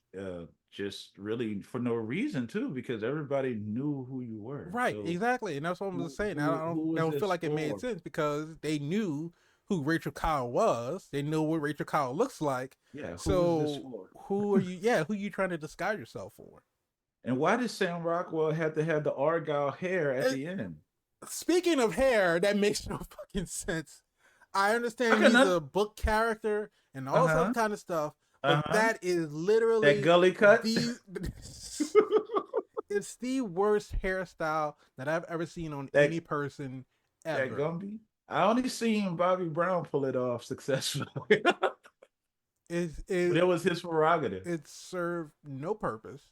Just really for no reason too, because everybody knew who you were. Right, So exactly. And that's what I'm just saying. who I was don't feel this like it made for? sense because they knew who Rachel Kyle was. They knew what Rachel Kyle looks like. Yeah, who is this So for? who are you? Yeah, who are you trying to disguise yourself for? And why did Sam Rockwell have to have the Argyle hair at And the end? speaking of hair, that makes no fucking sense. I I understand can he's a book character and all this other uh-huh. kind of stuff, but Uh-huh. that is That literally gully cut. the it's the worst hairstyle that I've ever seen on that any person that ever. Gumby. I only seen Bobby Brown pull it off successfully. But It, it it was his prerogative. it served no purpose.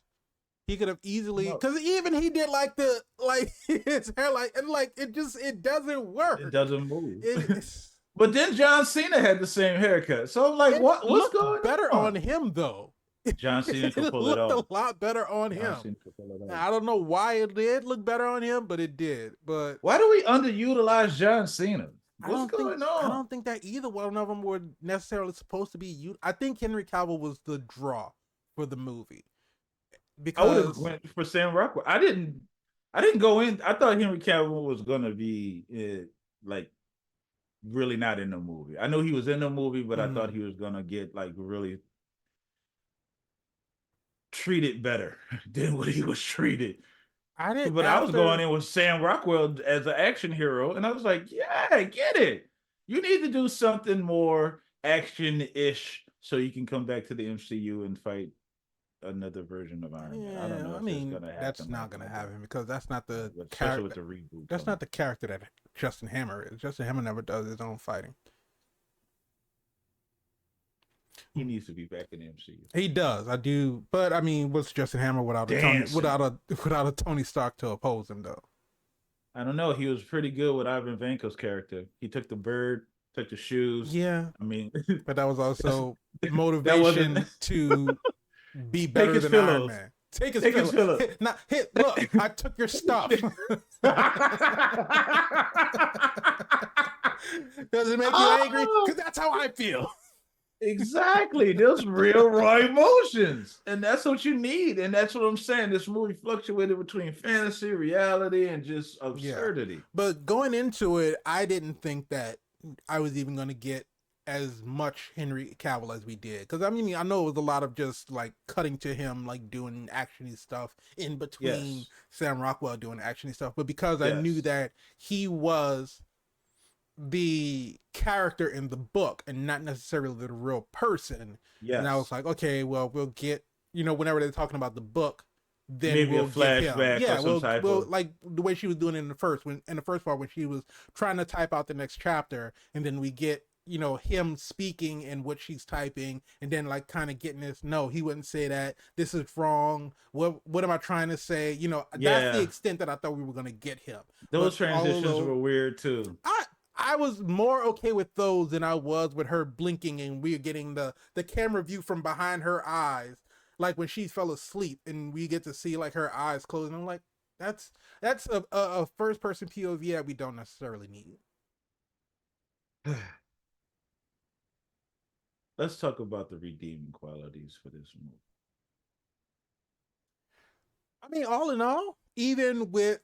He could have easily, No, because even he did like the like his hair, like and like it doesn't work. it doesn't move. It's, But then John Cena had the same haircut. So I'm like, it what's looked going better on? on him though. John Cena could It pull it looked a off. lot better on John him. Cena could pull it off. Now, I don't know why it did look better on him, but it did. But Why do we underutilize John Cena? I What's don't think going I on? don't think that either one of them were necessarily supposed to be you. I think Henry Cavill was the draw for the movie I would have because went for Sam Rockwell. I didn't go in. I thought Henry Cavill was gonna be like really not in the movie. I know he was in the movie, but I thought he was gonna get like really treated better than what he was treated. I didn't But I was going after in with Sam Rockwell as an action hero, and I was like, yeah, get it. You need to do something more action-ish so you can come back to the MCU and fight another version of Iron Man. I don't yeah, know I if it's mean gonna that's happen not like gonna that, happen because that's not the especially with character. the reboot. That's not the character that Justin Hammer is. Justin Hammer never does his own fighting. He needs to be back in the MCU. He does, I do, but I mean, what's Justin Hammer without without a Tony Stark to oppose him though? I don't know. He was pretty good with Ivan Vanko's character. He took the bird, took the shoes. Yeah, I mean, but that was also that motivation wasn't to be take better his than pillows. Iron Man. Take his Take his pillow. pillow. Not hit. Look, I took your stuff. Does it make you angry? Because that's how I feel. Exactly. Those real raw emotions. And that's what you need. And that's what I'm saying. This movie fluctuated between fantasy, reality, and just Yeah. absurdity. But going into it, I didn't think that I was even going to get as much Henry Cavill as we did. Because I mean, I know it was a lot of just like cutting to him, like doing actiony stuff in between Yes. Sam Rockwell doing actiony stuff. But because I knew Yes. that he was the character in the book and not necessarily the real person, and I was Yes. like, okay, well, we'll get, whenever they're talking about the book, then Maybe a we'll get him. flashback or Yeah, some type we'll of like the way she was doing it in the first part when she was trying to type out the next chapter, and then we get him speaking and what she's typing, and then like kind of getting this. No, he wouldn't say that. This is wrong. What am I trying to say? That's the yeah. extent that I thought we were gonna get him. But Those all of transitions those, were weird too. I was more okay with those than I was with her blinking and we're getting the camera view from behind her eyes, like when she fell asleep and we get to see like her eyes closing. I'm like, that's a first person POV that we don't necessarily need. Let's talk about the redeeming qualities for this movie. I mean, all in all, even with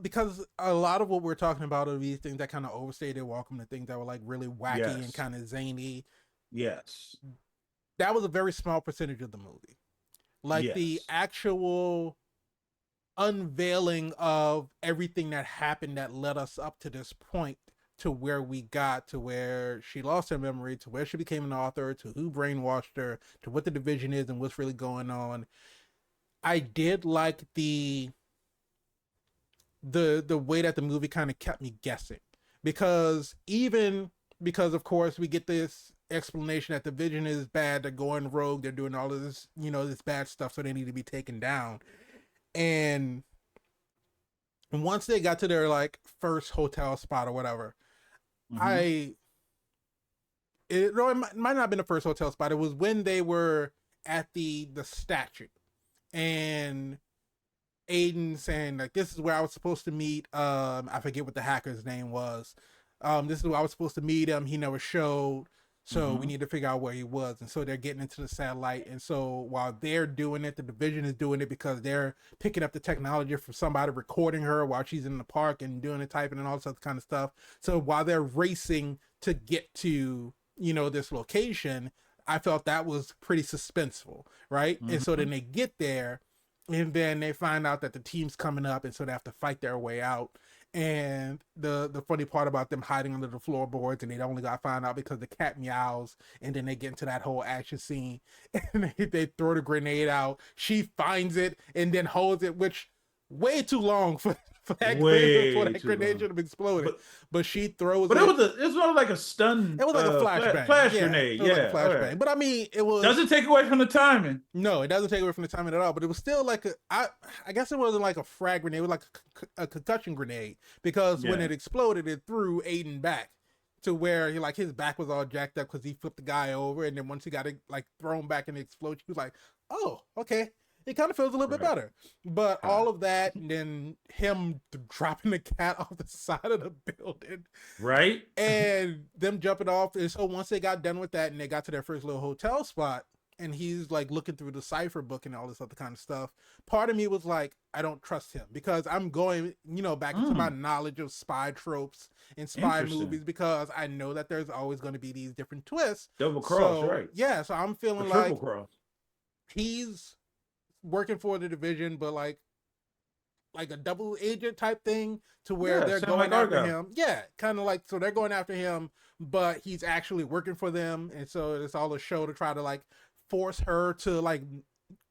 because a lot of what we're talking about are these things that kind of overstayed their welcome, the things that were like really wacky and Yes. kind of zany. Yes. That was a very small percentage of the movie. Like the Yes. actual unveiling of everything that happened that led us up to this point, to where we got to where she lost her memory, to where she became an author, to who brainwashed her, to what the division is and what's really going on. I did like the way that the movie kind of kept me guessing, because even because of course we get this explanation that the vision is bad, they're going rogue, they're doing all of this, this bad stuff, so they need to be taken down. And once they got to their like first hotel spot or whatever, Mm-hmm. I it, no, it might not have been the first hotel spot. It was when they were at the statue, and Aiden saying like, "This is where I was supposed to meet." I forget what the hacker's name was. This is where I was supposed to meet him. He never showed, so we Mm-hmm. need to figure out where he was. And so they're getting into the satellite. And so while they're doing it, the division is doing it because they're picking up the technology from somebody recording her while she's in the park and doing the typing and all this other kind of stuff. So while they're racing to get to this location, I felt that was pretty suspenseful, right? And so Mm-hmm. then they get there, and then they find out that the team's coming up, and so they have to fight their way out. And the funny part about them hiding under the floorboards, and they only got found out because the cat meows, and then they get into that whole action scene, and they throw the grenade out. She finds it and then holds it, which way too long for Way that too grenade long. should have exploded. But But she throws but it it. was more like a stun It was like a flashbang. flash Yeah, grenade. it was like a Yeah. All right. flashbang. But I mean, it was Doesn't take away from the timing. no, it doesn't take away from the timing at all. But it was still like I guess it wasn't like a frag grenade. It was like a concussion grenade, because when Yeah. it exploded, it threw Aiden back to where his back was all jacked up because he flipped the guy over, and then once he got it like thrown back in the explosion, he was like, "Oh, okay." It kind of feels a little bit Right. better, but Huh. all of that, and then him dropping the cat off the side of the building, Right. and them jumping off. And so once they got done with that and they got to their first little hotel spot, and he's like looking through the cipher book and all this other kind of stuff, part of me was like, I don't trust him, because I'm going, back into my Mm, knowledge of spy tropes and spy interesting. movies, because I know that there's always going to be these different twists. Double cross. So Right. yeah, so I'm Or feeling triple like cross. he's working for the division, but like a double agent type thing, to where Yeah. they're Sound like going after Argylle. him. Yeah, kind of like, so they're going after him, but he's actually working for them, and so it's all a show to try to like force her to like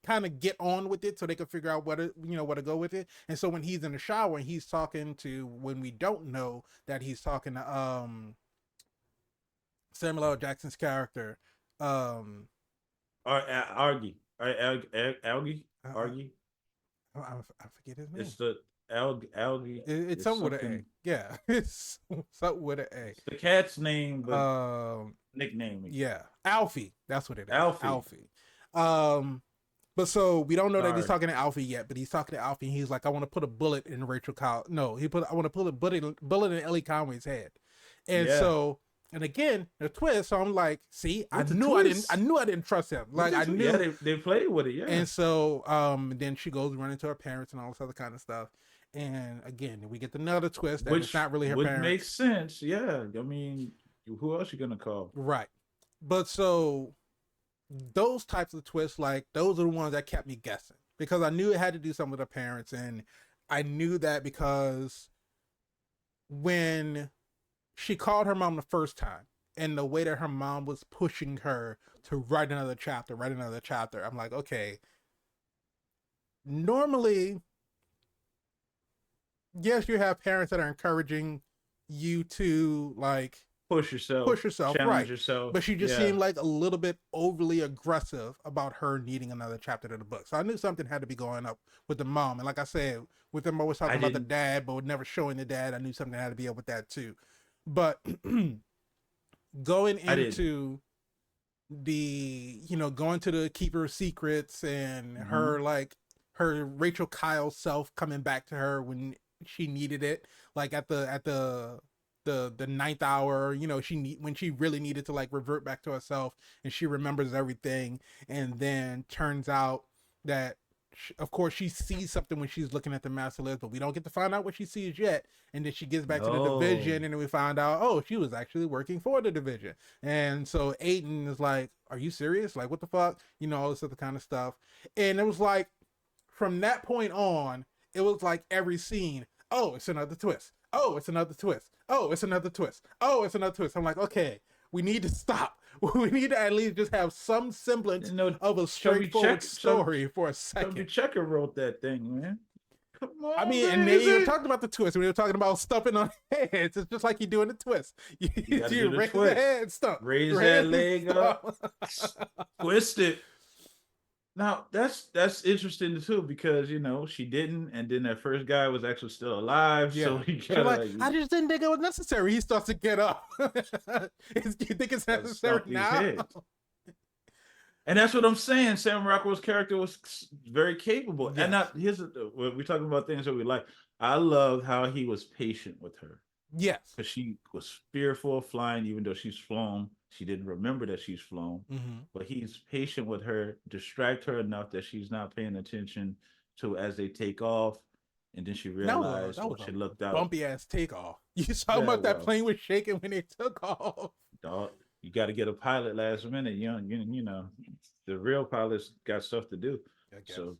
kind of get on with it so they can figure out where to go with it. And so when he's in the shower and he's talking to, when we don't know that he's talking to Samuel L. Jackson's character, um Argy. Algae. I, Argy. I forget his name. It's the algae. It's It's something with an something. A. Yeah, it's something with an It's the cat's name, A. but nicknaming Yeah, Alfie. That's what it is. Alfie. Alfie. Um, but so we don't know that he's Sorry. talking to Alfie yet, but he's talking to Alfie, and he's like, "I want to put a bullet in Rachel Cow." No, I want to put a bullet in Ellie Conway's head, and Yeah. so And again, the twist. So I'm like, see, With the twist. I didn't trust him. With Like the I yeah, knew. they played with it, yeah. And so, then she goes running to her parents and all this other kind of stuff. And again, we get another twist that it's Which not really her would make parents. sense, yeah. I mean, who else you gonna call? Right. But so those types of twists, like those are the ones that kept me guessing because I knew it had to do something with her parents, and I knew that because when she called her mom the first time, and the way that her mom was pushing her to write another chapter, I'm like, okay, normally, yes, you have parents that are encouraging you to like push yourself, challenge right? yourself. But she just Yeah. seemed like a little bit overly aggressive about her needing another chapter to the book. So I knew something had to be going up with the mom. And like I said, with them always I talking about the didn't dad, but never showing the dad, I knew something had to be up with that too. But going I didn't. into going to the keeper of secrets and Mm-hmm. her like her Rachel Kyle self coming back to her when she needed it, like at the ninth hour, when she really needed to like revert back to herself, and she remembers everything, and then turns out that of course she sees something when she's looking at the master list, but we don't get to find out what she sees yet. And then she gets back to the No. division, and then we find out, oh, she was actually working for the division. And so Aiden is like, are you serious? Like, what the fuck? All this other kind of stuff. And it was like, from that point on, it was like every scene, oh, it's another twist. Oh, it's another twist. Oh, it's another twist. Oh, it's another twist. I'm like, okay, we need to stop. We need to at least just have some semblance You know, of a Chubby straightforward Check story for a Chubby second. Checker wrote that thing, man. Come I on, mean, and they even baby. talked about the twist. We were talking about stumping on heads. It's just like you do in the twist. You, You got to you do the raise the twist. head, stump. Raise that Raise, leg up, stump. twist it. Now that's interesting too because she didn't, and then that first guy was actually still alive, so Yeah. he She's kind of like, like I just didn't think it was necessary. He starts to get up. You think it's got to necessary stomp these now? heads. And that's what I'm saying. Sam Rockwell's character was very capable. And Yes. not here's we're talking about things that we like. I loved how he was patient with her Yes. because she was fearful of flying, even though she's flown. She didn't remember that she's flown, Mm-hmm. but he's patient with her, distract her enough that she's not paying attention to as they take off. And then she That was a realized that when was a she looked out, bumpy ass takeoff. You saw yeah, much that well, plane was shaking when it took off. dog, you got to get a pilot last minute. The real pilots got stuff to do. I guess. So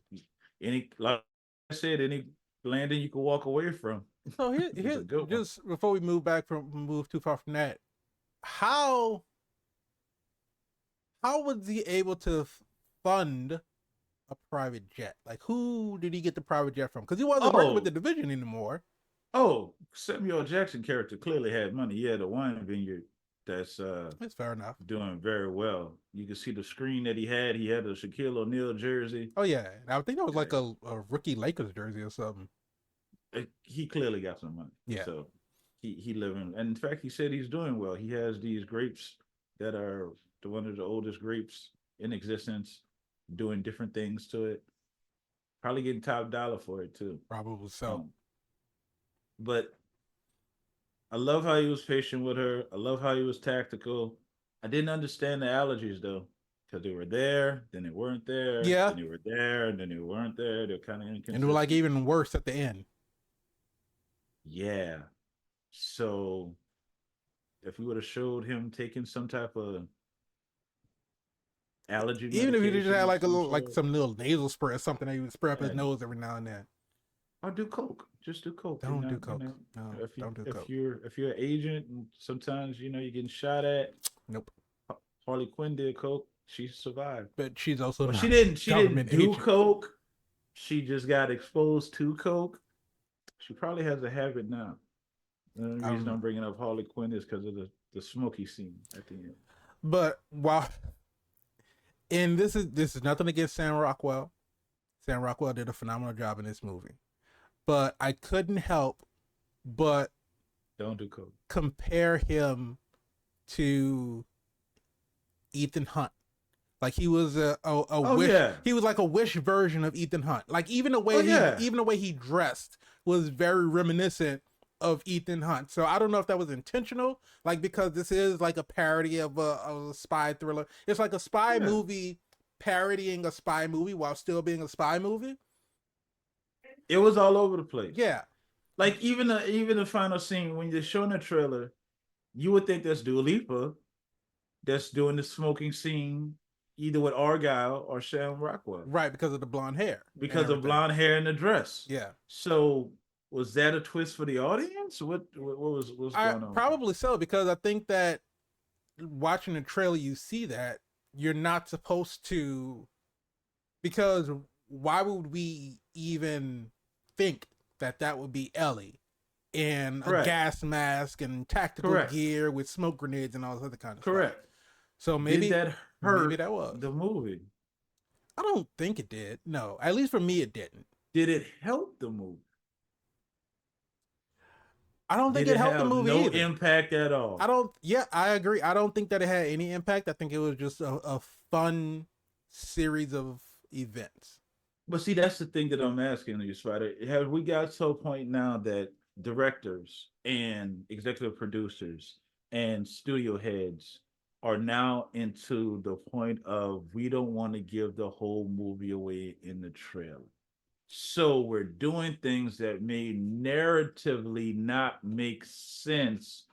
like I said, any landing you can walk away from So here, is a here, good one. just before we move too far from that, how how was he able to fund a private jet? Like, who did he get the private jet from? Because he wasn't working with the Oh, division anymore. Samuel Jackson character clearly had money. Yeah, the wine vineyard that's That's fair enough. doing very well. You can see the screen that he had. He had a Shaquille O'Neal jersey. Oh yeah, I think that was like Yeah, a rookie Lakers jersey or something. he clearly got some money. Yeah, So he living, and in fact, he said he's doing well. He has these grapes that are one of the oldest grapes in existence, doing different things to it. Probably getting top dollar for it too. probably so. Um, but I love how he was patient with her. I love how he was tactical. I didn't understand the allergies though, because they were there, then they weren't there, Yeah, then they were there, and then they weren't there. They're kind of and it was like inconsistent. even worse at the end. Yeah. So if we would have showed him taking some type of allergy Even if he just medication had of like a some little, like sort, some little nasal spray or something that he would spray up his and nose every now and then. I'll do coke. Just do coke. Don't do coke. No, don't do If coke. you're an agent and sometimes you're getting shot at. Nope. Harley Quinn did coke. She survived. But she's also Well, not she didn't government do agent. coke. She just got exposed to coke. She probably has a habit now. The only reason Um, I'm bringing up Harley Quinn is because of the smoky scene at the end. but while and this is nothing against Sam Rockwell. Sam Rockwell did a phenomenal job in this movie. But I couldn't help but Don't do coke. compare him to Ethan Hunt. Like he was a Oh wish. yeah. He was like a wish version of Ethan Hunt. Like even the Oh way he yeah. even the way he dressed was very reminiscent of Ethan Hunt. So I don't know if that was intentional, like because this is like a parody of a spy thriller. It's like a spy Yeah. movie parodying a spy movie while still being a spy movie. It was all over the place. Yeah, Like even the final scene when you're showing the trailer, you would think that's Dua Lipa that's doing the smoking scene either with Argylle or Sam Rockwell right, because of the blonde hair and because of everything. blonde hair and the dress. Yeah. So was that a twist for the audience? What's I going on with that? probably so because I think that watching the trailer you see that you're not supposed to, because why would we even think that that would be Ellie in a Correct. gas mask and tactical Correct. gear with smoke grenades and all this other kind of stuff? Correct. So Did maybe that maybe hurt that was. the movie? I don't think it did. No, at least for me it didn't. Did it help the movie? I don't think Did it it helped the have movie no either. impact at I all? don't. Yeah, I agree. I don't think that it had any impact. I think it was just a fun series of events. But see, that's the thing that I'm asking you, Spider. Have we got to a point now that directors and executive producers and studio heads are now into the point of we don't want to give the whole movie away in the trailer? So we're doing things that may narratively not make sense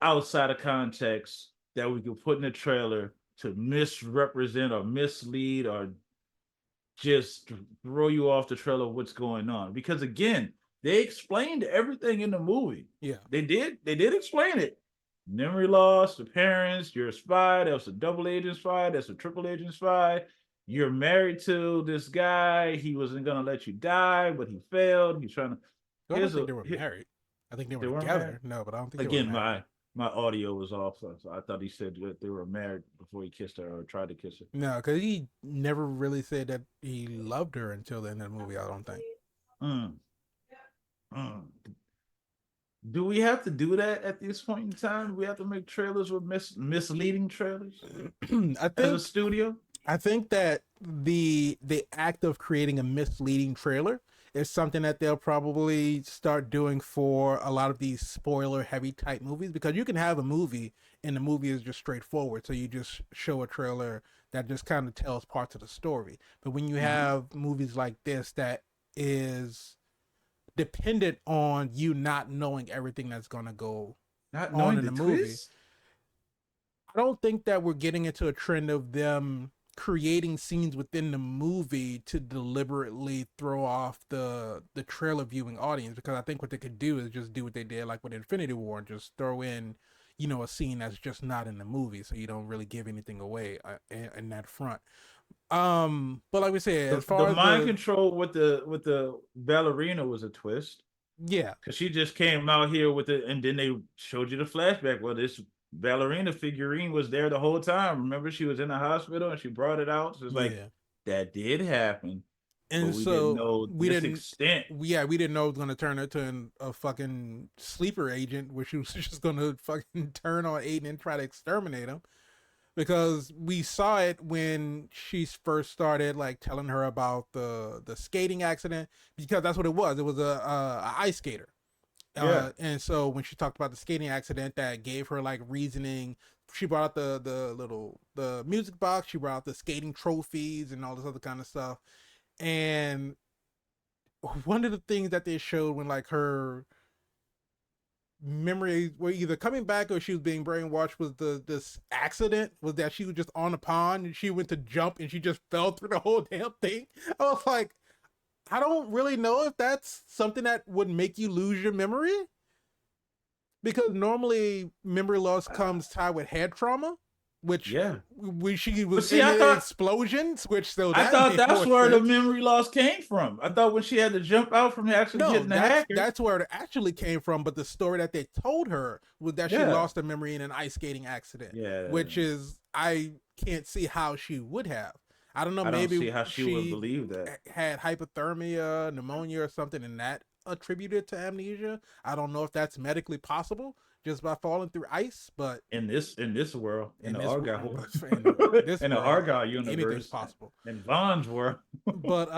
outside of context that we could put in the trailer to misrepresent or mislead or just throw you off the trail of what's going on. Because again, they explained everything in the movie. Yeah. They did explain it. Memory loss, the parents, you're a spy, that was a double agent spy, that's a triple agent spy. You're married to this guy, he wasn't gonna let you die, but he failed. He's trying to So I don't here's think a they were married. I think they were they weren't married. together. No, but I don't think they were Again, married. my audio was off, so I thought he said that they were married before he kissed her or tried to kiss her. No, because he never really said that he loved her until the end of the movie. I don't think. Mm, mm. Do we have to do that at this point in time? Do we have to make trailers with misleading trailers I as a think studio? I think that the act of creating a misleading trailer is something that they'll probably start doing for a lot of these spoiler heavy type movies, because you can have a movie and the movie is just straightforward, so you just show a trailer that just kind of tells parts of the story. But when you Mm-hmm. have movies like this that is dependent on you not knowing everything that's going to go Not on knowing in the the movie, twist. I don't think that we're getting into a trend of them creating scenes within the movie to deliberately throw off the trailer viewing audience, because I think what they could do is just do what they did like with Infinity War and just throw in, you know, a scene that's just not in the movie, so you don't really give anything away in that front. But like we said, The as the far as mind the control with the ballerina was a twist yeah, because she just came out here with it, and then they showed you the flashback. Well, this ballerina figurine was there the whole time. Remember, she was in the hospital and she brought it out. So it's like yeah, that did happen, but and we didn't so know we this didn't extent. we didn't know it was going to turn into a fucking sleeper agent, where she was just going to fucking turn on Aiden and try to exterminate him, because we saw it when she first started like telling her about the skating accident, because that's what it was a ice skater. Yeah, And so when she talked about the skating accident, that gave her like reasoning. She brought out the music box, she brought out the skating trophies and all this other kind of stuff. And one of the things that they showed when like her memories were either coming back or she was being brainwashed was the this accident was that she was just on a pond and she went to jump and she just fell through the whole damn thing. I was like, I don't really know if that's something that would make you lose your memory, because normally memory loss comes tied with head trauma, which yeah. when she But was see, in the explosions, which so I that thought made that's more where the sense. memory loss came from. I thought when she had to jump out from actually No, hitting the hacker. that's where it actually came from. But the story that they told her was that she Yeah, lost her memory in an ice skating accident, yeah. which is I can't see how she would have. I don't know. I don't Maybe see how she would she believe that. had hypothermia, pneumonia, or something, and that attributed to amnesia. I don't know if that's medically possible just by falling through ice, but In this world, in in the this Argyle in this in the world, Argyle anything's universe, possible. in Vaughn's world. But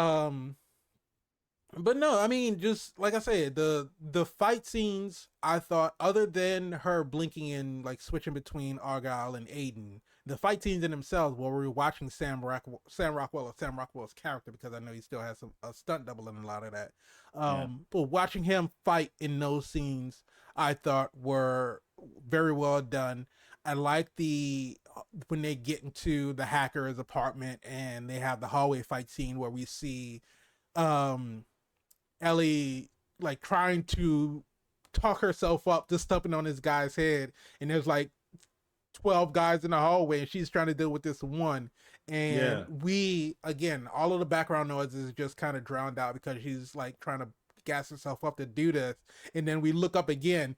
But no, I mean, just like I said, the fight scenes, I thought, other than her blinking and like switching between Argyle and Aiden, the fight scenes in themselves, while we were watching Sam Rockwell's character, because I know he still has a stunt double in a lot of that. Yeah, But watching him fight in those scenes, I thought were very well done. I like the when they get into the hacker's apartment and they have the hallway fight scene where we see um Ellie like trying to talk herself up, just stepping on this guy's head, and there's like 12 guys in the hallway, and she's trying to deal with this one. And yeah, we, again, all of the background noises just kind of drowned out because she's like trying to gas herself up to do this. And then we look up again,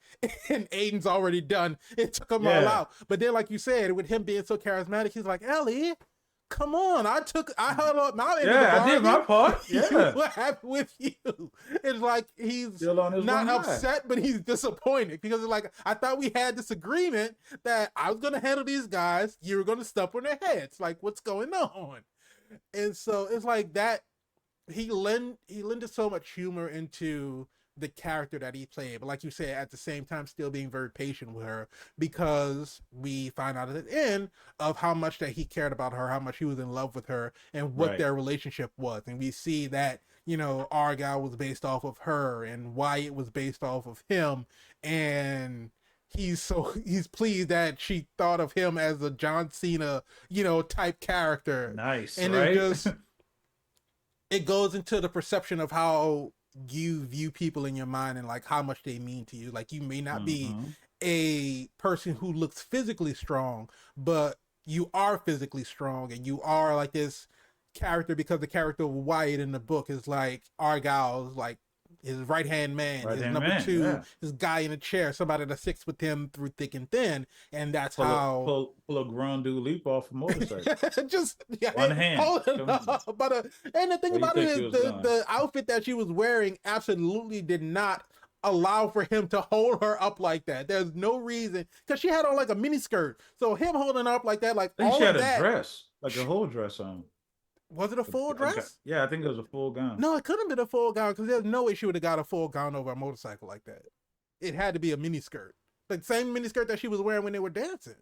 and Aiden's already done. It took them all yeah, out. But then, like you said, with him being so charismatic, he's like, Ellie, come on, I held up my end of the yeah. I did my bargain. part. Yeah, What happened with you? It's like he's still on this not one guy. upset, but he's disappointed because it's like, I thought we had this agreement that I was gonna handle these guys, you were gonna step on their heads. Like, what's going on? And so it's like that he lended so much humor into the character that he played, but like you said, at the same time still being very patient with her, because we find out at the end of how much that he cared about her, how much he was in love with her, and what Right. their relationship was. And we see that, Argyle was based off of her and Wyatt was based off of him. And he's pleased that she thought of him as a John Cena, type character. Nice, And it right? just it goes into the perception of how you view people in your mind and like how much they mean to you. Like, you may not be Mm-hmm. a person who looks physically strong, but you are physically strong and you are like this character, because the character of Wyatt in the book is like Argyle's like his right hand man, Right his hand number man. two, Yeah. his guy in a chair, somebody that sticks with him through thick and thin. And that's how Pull a grown dude leap off a motorcycle. just yeah, One hand. hold it Come on. up. But and the thing Where you about it think is you was going? the outfit that she was wearing absolutely did not allow for him to hold her up like that. There's no reason, because she had on like a mini skirt. So him holding her up like that, like I think she all had of a that, dress, like a whole dress on. was it a full dress? Yeah, I think it was a full gown. No, it couldn't have been a full gown, because there's no way she would have got a full gown over a motorcycle like that. It had to be a mini skirt, like same mini skirt that she was wearing when they were dancing.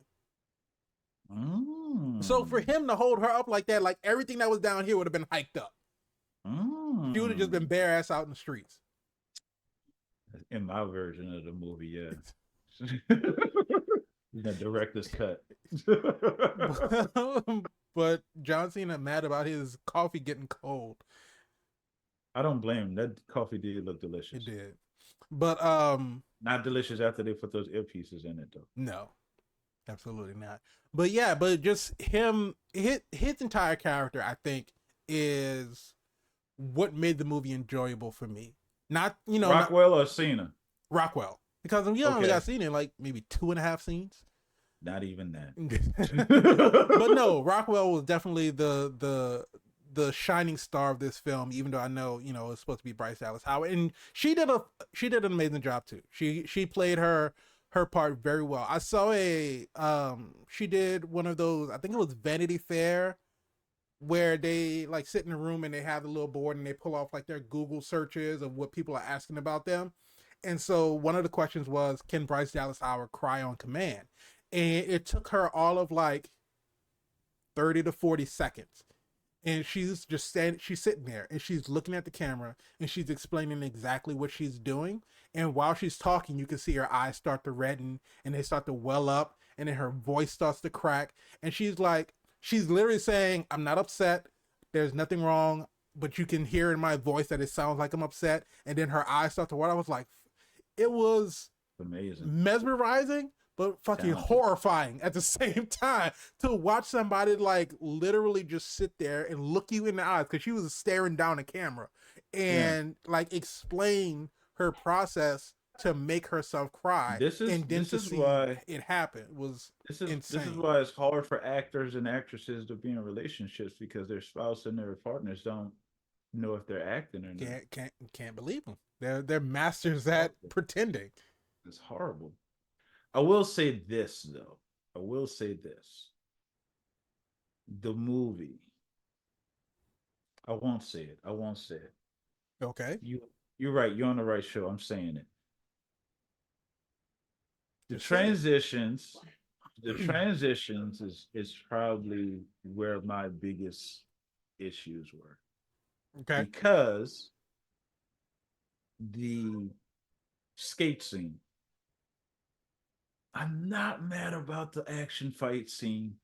So for Mm. him to hold her up like that, like everything that was down here would have been hiked up. She would have just been Mm. bare ass out in the streets. In my version of the movie, yeah. The director's cut. But John Cena mad about his coffee getting cold. I don't blame him. That coffee did look It delicious. did. But Not delicious after they put those earpieces in it, though. no, absolutely not. But yeah, but just him, his entire character, I think, is what made the movie enjoyable for me. Not not Rockwell or Cena? Rockwell, because you only Okay. got seen in like maybe 2.5 scenes. Not even that. But no, Rockwell was definitely the shining star of this film. Even though I know it's supposed to be Bryce Dallas Howard, and she did an amazing job too. She played her part very well. I saw she did one of those. I think it was Vanity Fair, where they like sit in a room and they have the little board and they pull off like their Google searches of what people are asking about them. And so one of the questions was, can Bryce Dallas Howard cry on command? And it took her all of like 30 to 40 seconds. And she's sitting there and she's looking at the camera and she's explaining exactly what she's doing. And while she's talking, you can see her eyes start to redden and they start to well up, and then her voice starts to crack. And she's literally saying, I'm not upset. There's nothing wrong. But you can hear in my voice that it sounds like I'm upset. And then her eyes start to what I was like, it was Amazing. mesmerizing but fucking Talented. horrifying at the same time, to watch somebody like literally just sit there and look you in the eyes, because she was staring down the camera, Yeah. and like explain her process to make herself cry, and then This to is see why it happen was this is insane. why it's hard for actors and actresses to be in relationships, because their spouse and their partners don't know if they're acting or not. Can't believe them. They're masters at Horrible. pretending. It's horrible. I will say this though. I will say this. The movie. I won't say it. I won't say it. Okay. You're right. You're on the right show. I'm saying it. The Just saying. transitions, the transitions is probably where my biggest issues were Okay. because the skate scene. I'm not mad about the action fight scene.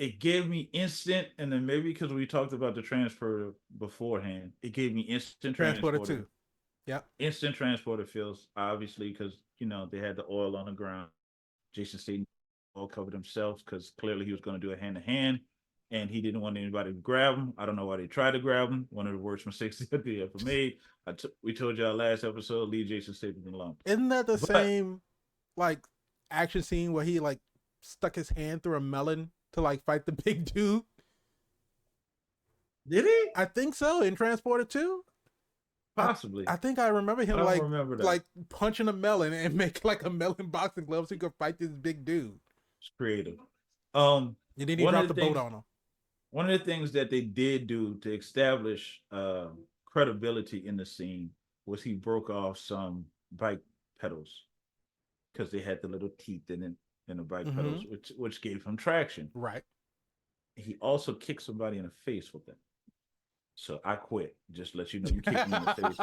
It gave me instant, and then maybe because we talked about the transporter beforehand, it gave me Transporter 2. Yep. instant transporter feels, obviously, because they had the oil on the ground. Jason Statham all covered himself because clearly he was going to do a hand to hand, and he didn't want anybody to grab him. I don't know why they tried to grab him. One of the worst mistakes that they ever made. We told y'all last episode, leave Jason Statham alone. Isn't that the But same like action scene where he like stuck his hand through a melon to like fight the big dude? did he? I think so in Transporter 2. Possibly. I think I remember I him don't remember that. like punching a melon and make like a melon boxing glove so he could fight this big dude. It's creative. And then he One dropped of the the boat things on him. one of the things that they did do to establish credibility in the scene was he broke off some bike pedals because they had the little teeth in the bike pedals, which gave him traction. Right. He also kicked somebody in the face with them. So I quit. Just let you know, you kicked me in the face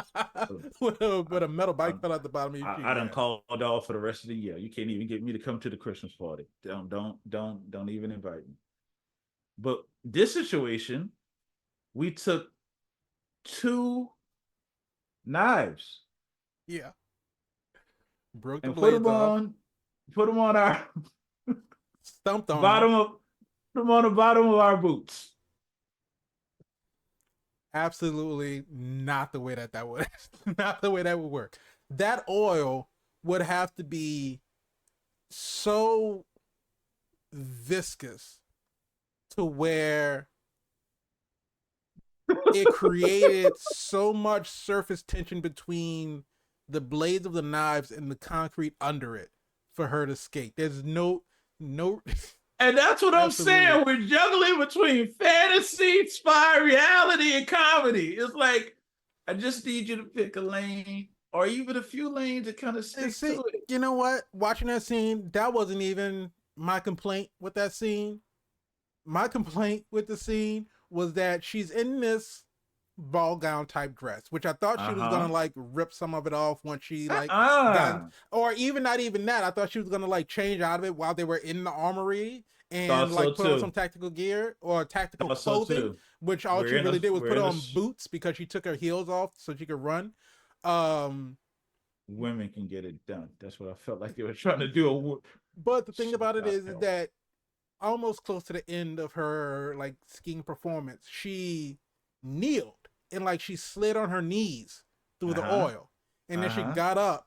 with a metal bike fell out the bottom of your shoe. I done called off for the rest of the year. You can't even get me to come to the Christmas party. Don't even invite me. But this situation, we took 2 knives. Yeah. Broke the and blades off. Put them on our stumped on bottom of put them on the bottom of our boots. Absolutely not the way that would not the way that would work. That oil would have to be so viscous to where it created so much surface tension between the blades of the knives and the concrete under it for her to skate. There's no And that's what I'm saying. We're juggling between fantasy, spy, reality, and comedy. It's like, I just need you to pick a lane or even a few lanes to kind of stick to it. You know what? Watching that scene, that wasn't even my complaint with that scene. My complaint with the scene was that she's in this ball gown type dress, which I thought she was gonna like rip some of it off once she like got, or even not even that. I thought she was gonna like change out of it while they were in the armory and like put on some tactical gear or tactical clothing, which all she really did was put on boots because she took her heels off so she could run. Women can get it done. That's what I felt like they were trying to do. But the thing about it is that almost close to the end of her like skiing performance, she kneeled and like she slid on her knees through the oil, and then she got up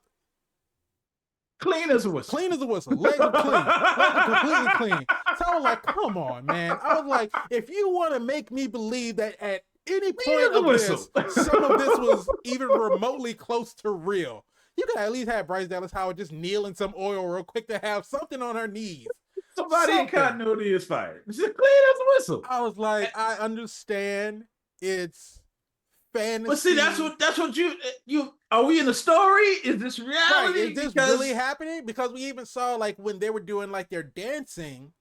clean as a whistle. Legs were clean. Legs were completely clean. So I was like, come on, man. I was like, if you want to make me believe that at any point of this, some of this was even remotely close to real, you could at least have Bryce Dallas Howard just kneel in some oil real quick to have something on her knees. Somebody in continuity is fired. It's just clean as a whistle. I was like, I understand it's fantasy. But see, that's what you are we in the story? Is this reality? Right. Is this really happening? Because we even saw like when they were doing like their dancing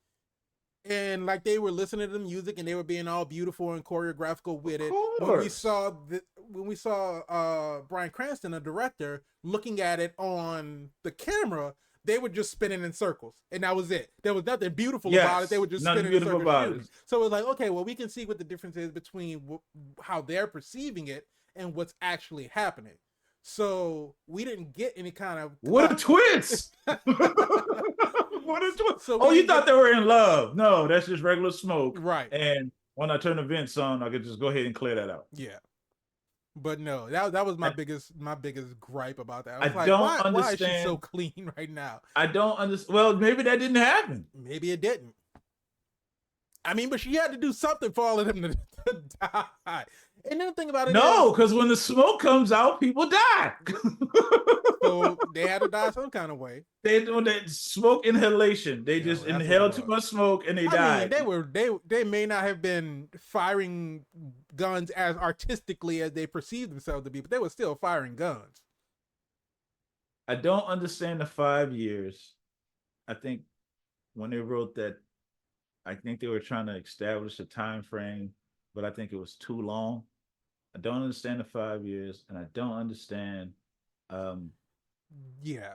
and like they were listening to the music and they were being all beautiful and choreographical with it. When we saw Bryan Cranston, a director, looking at it on the camera, they were just spinning in circles, and that was it. There was nothing beautiful about it. They were just spinning in circles. So it was like, okay, well, we can see what the difference is between how they're perceiving it and what's actually happening. So we didn't get any kind of what a twist. What a twist. So you thought they were in love? No, that's just regular smoke. Right. And when I turn the vents on, I could just go ahead and clear that out. Yeah. But no, that was my biggest gripe about that. I was like, don't understand. Why is she so clean right now? I don't understand. Well, maybe that didn't happen. Maybe it didn't. I mean, but she had to do something for all of them to die. And then the thing about it because when the smoke comes out, people die. So they had to die some kind of way. They doing that smoke inhalation. They just inhaled too much smoke and they died. I mean, they may not have been firing guns as artistically as they perceived themselves to be, but they were still firing guns. I don't understand the 5 years. I think when they wrote that, I think they were trying to establish a time frame, but I think it was too long. I don't understand the 5 years, and I don't understand. Um, Yeah,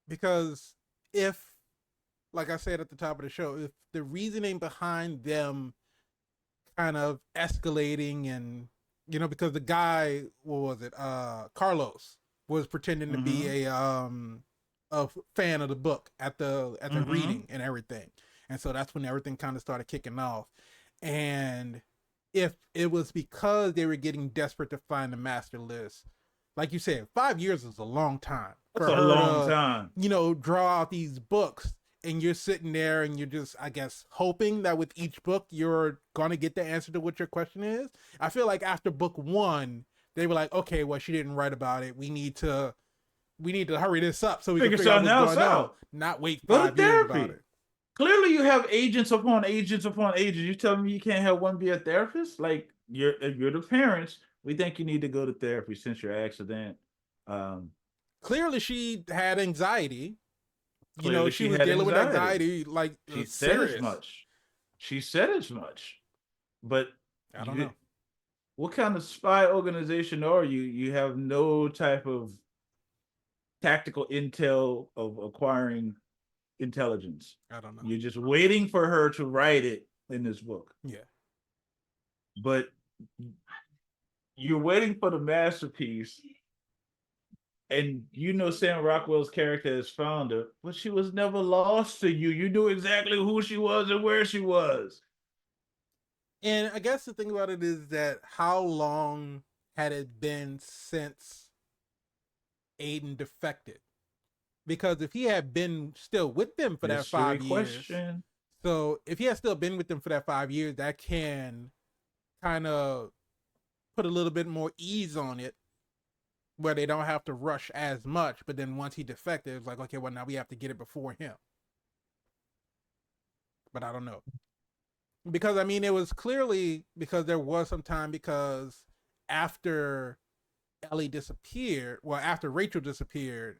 because if, like I said at the top of the show, if the reasoning behind them kind of escalating and because the guy, what was it, Carlos was pretending to be mm-hmm, a fan of the book at the mm-hmm. reading and everything, and so that's when everything kind of started kicking off. And if it was because they were getting desperate to find the master list, like you said, 5 years is a long time That's for a her long to time. draw out these books, and you're sitting there and you're just, I guess, hoping that with each book you're gonna get the answer to what your question is. I feel like after book one, they were like, okay, well, she didn't write about it. We need to hurry this up so we can Figure figure out something what's else going on. out. Not wait Go to 5 years about therapy. it. Clearly, you have agents upon agents upon agents. You telling me you can't have one be a therapist? Like if you're the parents, we think you need to go to therapy since your accident. Um, Clearly, she had anxiety. Clearly, She she was had dealing with anxiety. anxiety, like She said as serious. much. She said as much. But I don't you, know. what kind of spy organization are you? You have no type of tactical intel of acquiring intelligence. I don't know. You're just waiting for her to write it in this book. Yeah. But you're waiting for the masterpiece, and Sam Rockwell's character is founder, but she was never lost to you. You knew exactly who she was and where she was. And I guess the thing about it is that how long had it been since Aiden defected? Because if he had been still with them for that Mystery 5 years, question. so if he had still been with them for that 5 years, that can kind of put a little bit more ease on it where they don't have to rush as much. But then once he defected, it's like, okay, well, now we have to get it before him. But I don't know. Because I mean, it was clearly because there was some time, because after Ellie disappeared, well, after Rachel disappeared,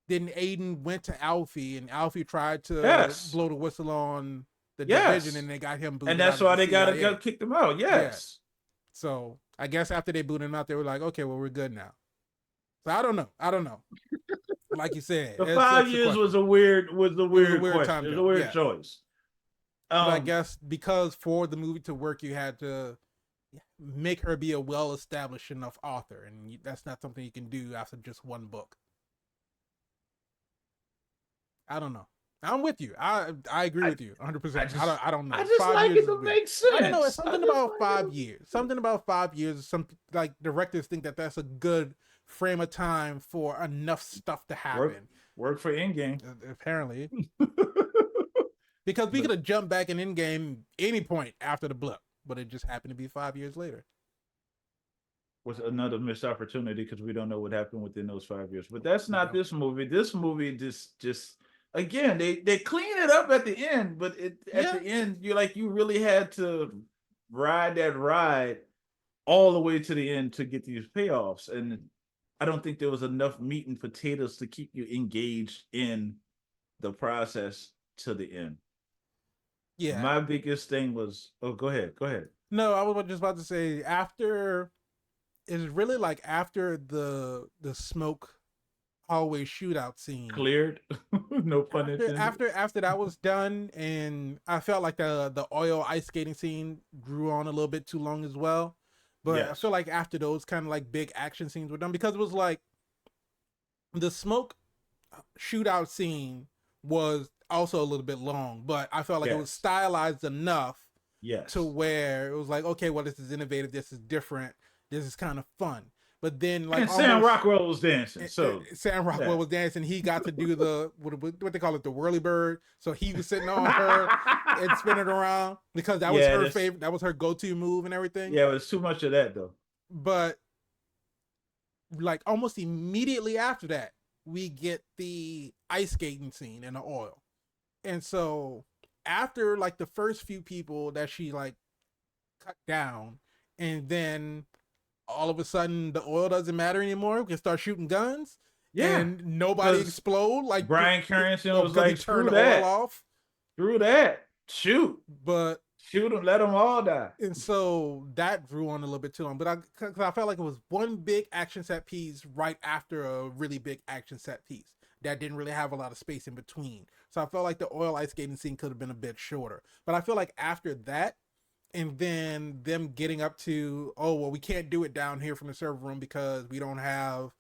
then Aiden went to Alfie, and Alfie tried to Yes. blow the whistle on the division, Yes. and they got him And booted out that's of why the they gotta CIA. kick them out. Yeah. Yes. So I guess after they booted him out, they were like, okay, well, we're good now. So I don't know. Like you said, The it's 5 years was a weird question. time It was a jump. weird Yeah. choice. But I guess because for the movie to work, you had to make her be a well-established enough author, and that's not something you can do after just one book. I don't know. I'm with you. I agree with you 100%. I don't know. I just 5 like years it is to weird. make sense. I don't know. It's something about like 5 years. Something about 5 years. Some like directors think that that's a good frame of time for enough stuff to happen. Work for Endgame. Apparently, because we But could have jumped back in Endgame any point after the blip, but it just happened to be 5 years later. was another missed opportunity because we don't know what happened within those 5 years. But that's We not don't. this movie. This movie just again they clean it up at the end, but at Yeah. the end you really had to ride that ride all the way to the end to get these payoffs. And I don't think there was enough meat and potatoes to keep you engaged in the process to the end. Yeah. My biggest thing was, oh, go ahead. No, I was just about to say after, it's really like after the smoke hallway shootout scene. Cleared, no pun After intended. after after that was done, and I felt like the oil ice skating scene drew on a little bit too long as well. But I Yes. feel like after those kind of like big action scenes were done, because it was like the smoke shootout scene was also a little bit long, but I felt like it was Yes. stylized enough to Yes. where it was like, okay, well, this is innovative, this is different, this is kind of fun. But then, like, And Sam almost Rockwell was dancing. So Sam Rockwell yeah. was dancing. He got to do the what they call it, the whirly bird. So he was sitting on her and spinning around because that was her favorite. That was her go-to move and everything. Yeah, it was too much of that though. But like almost immediately after that, we get the ice skating scene in the oil, and so after like the first few people that she like cut down, and then all of a sudden the oil doesn't matter anymore. We can start shooting guns, Yeah, and nobody because explode like Bryan Cranston was because he like, turned screw the oil that, off. screw that, shoot, But shoot them, let them all die. and so that drew on a little bit too long. But cause I felt like it was one big action set piece right after a really big action set piece that didn't really have a lot of space in between. So I felt like the oil ice skating scene could have been a bit shorter. But I feel like after that, and then them getting up to, oh well, we can't do it down here from the server room because we don't have